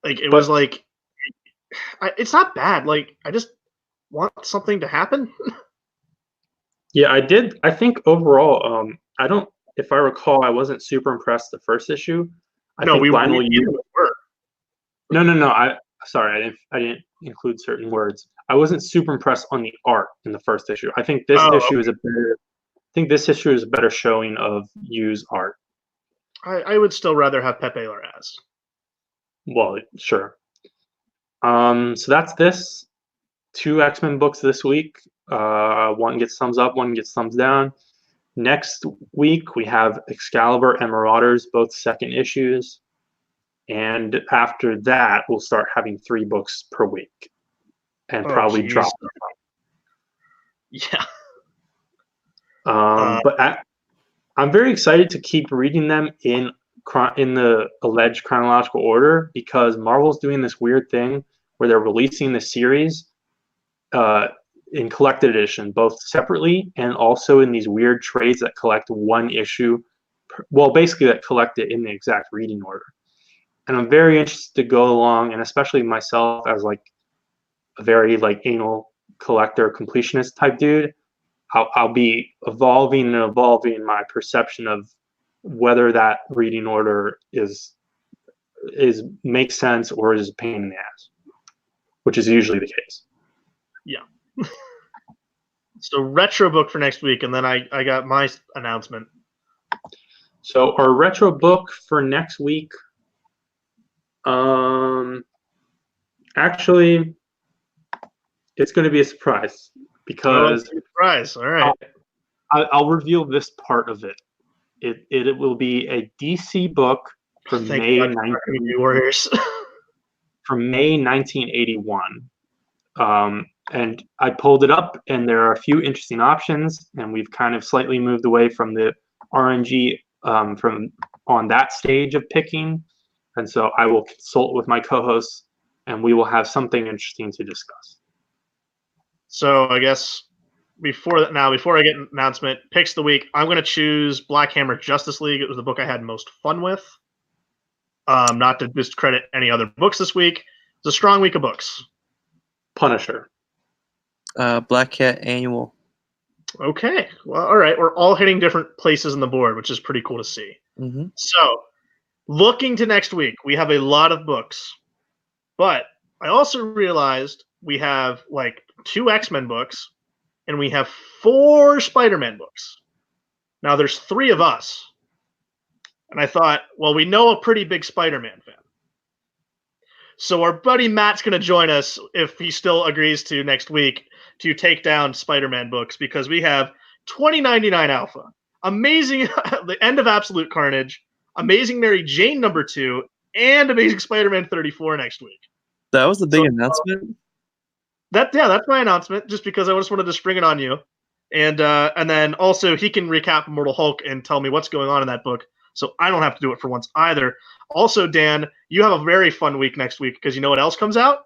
A: Like, it was like, it's not bad. Like, I just want something to happen.
C: Yeah, I think overall, if I recall, I wasn't super impressed the first issue.
A: No.
C: Sorry, I didn't include certain words. I wasn't super impressed on the art in the first issue. I think this issue is a better. think this issue is a better showing of Yu's art.
A: I would still rather have Pepe Larraz.
C: Well, sure. So that's this. 2 X-Men books this week. One gets thumbs up, one gets thumbs down. Next week we have Excalibur and Marauders, both second issues. And after that, we'll start having 3 books per week, and probably
A: geez.
C: drop.
A: Yeah.
C: But I'm very excited to keep reading them in the alleged chronological order, because Marvel's doing this weird thing where they're releasing the series in collected edition, both separately and also in these weird trades that collect one issue. Basically that collect it in the exact reading order. And I'm very interested to go along, and especially myself as like a very like anal collector, completionist type dude, I'll be evolving my perception of whether that reading order is makes sense or is a pain in the ass, which is usually the case.
A: Yeah. So retro book for next week, and then I got my announcement.
C: So our retro book for next week, actually, it's going to be a surprise, because
A: surprise. All right.
C: I'll reveal this part of it. It will be a DC book from May 1981. And I pulled it up, and there are a few interesting options, and we've kind of slightly moved away from the RNG from on that stage of picking. And so I will consult with my co-hosts, and we will have something interesting to discuss.
A: So I guess before I get an announcement, picks the week, I'm going to choose Black Hammer Justice League. It was the book I had most fun with. Not to discredit any other books this week. It's a strong week of books.
C: Punisher.
B: Black Cat Annual.
A: Okay. Well, all right. We're all hitting different places on the board, which is pretty cool to see.
B: Mm-hmm.
A: So, looking to next week, we have a lot of books. But I also realized we have like 2 X-Men books, and we have 4 Spider-Man books. Now, there's 3 of us. And I thought, well, we know a pretty big Spider-Man fan. So our buddy Matt's going to join us, if he still agrees to, next week to take down Spider-Man books, because we have 2099 Alpha, Amazing, The End of Absolute Carnage, Amazing Mary Jane #2, and Amazing Spider-Man 34 next week.
B: That was the big announcement?
A: That's my announcement, just because I just wanted to spring it on you. And then also he can recap Immortal Hulk and tell me what's going on in that book, so I don't have to do it for once either. Also, Dan, you have a very fun week next week, because you know what else comes out?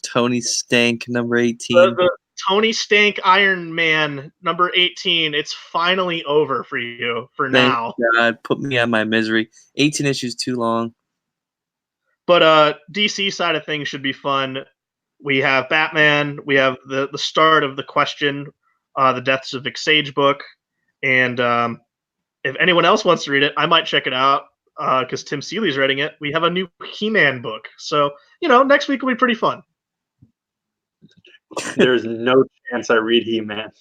B: Tony Stank #18.
A: The Tony Stank Iron Man #18. It's finally over for you now.
B: God, put me out of my misery. 18 issues too long.
A: But DC side of things should be fun. We have Batman. We have the start of The Question, the Deaths of Vic Sage book, and if anyone else wants to read it, I might check it out, because Tim Seeley's writing it. We have a new He-Man book, so next week will be pretty fun.
C: There's no chance I read He-Man.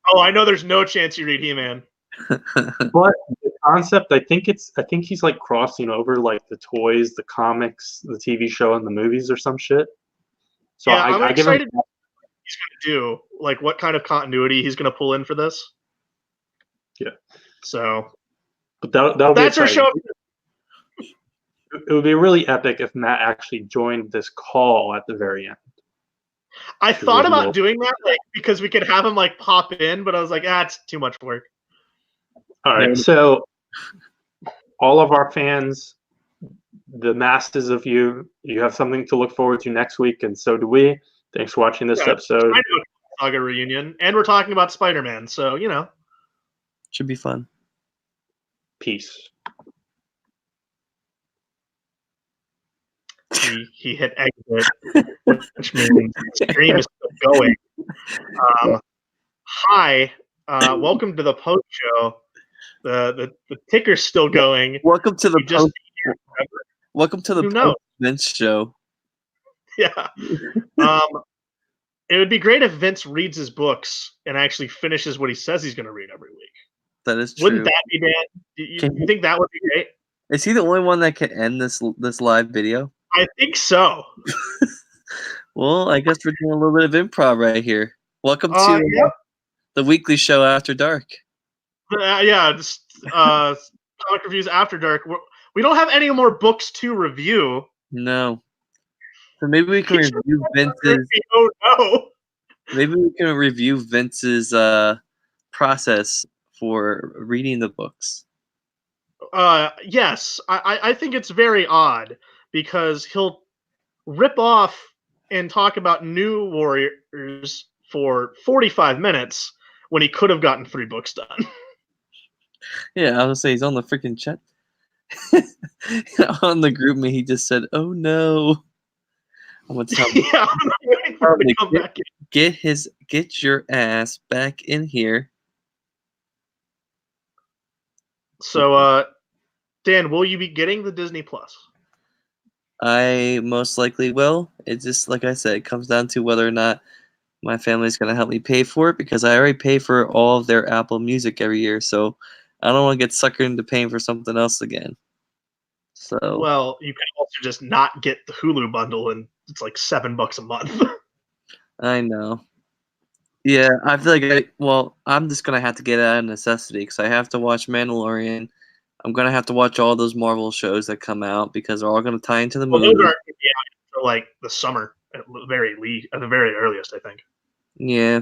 A: Oh, I know there's no chance you read He-Man.
C: But the concept, I think he's like crossing over like the toys, the comics, the TV show, and the movies or some shit. So
A: yeah, I'm
C: I give him.
A: excited what he's going to do, like what kind of continuity he's going to pull in for this.
C: Yeah.
A: So,
C: but that'll
A: that's
C: be
A: our show.
C: It would be really epic if Matt actually joined this call at the very end.
A: I thought about doing that, like, because we could have him like pop in, but I was like, it's too much work.
C: All right, so all of our fans, the masses of you have something to look forward to next week, and so do we. Thanks for watching this episode.
A: Saga reunion, and we're talking about Spider-Man, so
B: should be fun.
C: Peace.
A: He hit exit, which means the stream is still going. Hi, welcome to the post show. The ticker's still going.
B: Welcome to the post. Welcome to the
A: post
B: show.
A: Yeah. It would be great if Vince reads his books and actually finishes what he says he's going to read every week.
B: That is true.
A: Wouldn't that be, Dan? You think that would be great?
B: Is he the only one that can end this live video?
A: I think so.
B: Well, I guess we're doing a little bit of improv right here. Welcome to the weekly show After Dark.
A: Yeah, just comic reviews after dark. We don't have any more books to review.
B: No. So maybe we can review Vince's.
A: Oh no.
B: Maybe we can review Vince's process for reading the books.
A: Yes, I think it's very odd because he'll rip off and talk about New Warriors for 45 minutes when he could have gotten 3 books done.
B: Yeah, I was gonna say he's on the freaking chat. On the group me, he just said, "Oh no." I'm gonna tell him.
A: Yeah, I'm waiting for him to come back in.
B: Get your ass back in here.
A: So, Dan, will you be getting the Disney Plus?
B: I most likely will. It's just like I said, it comes down to whether or not my family's gonna help me pay for it because I already pay for all of their Apple Music every year, so I don't want to get suckered into paying for something else again. So
A: well, you can also just not get the Hulu bundle, and it's like $7 a month.
B: I know. Yeah, I feel like I'm just gonna have to get it out of necessity because I have to watch Mandalorian. I'm gonna have to watch all those Marvel shows that come out because they're all gonna tie into the movie.
A: Those aren't until like the summer at the very earliest, I think.
B: Yeah,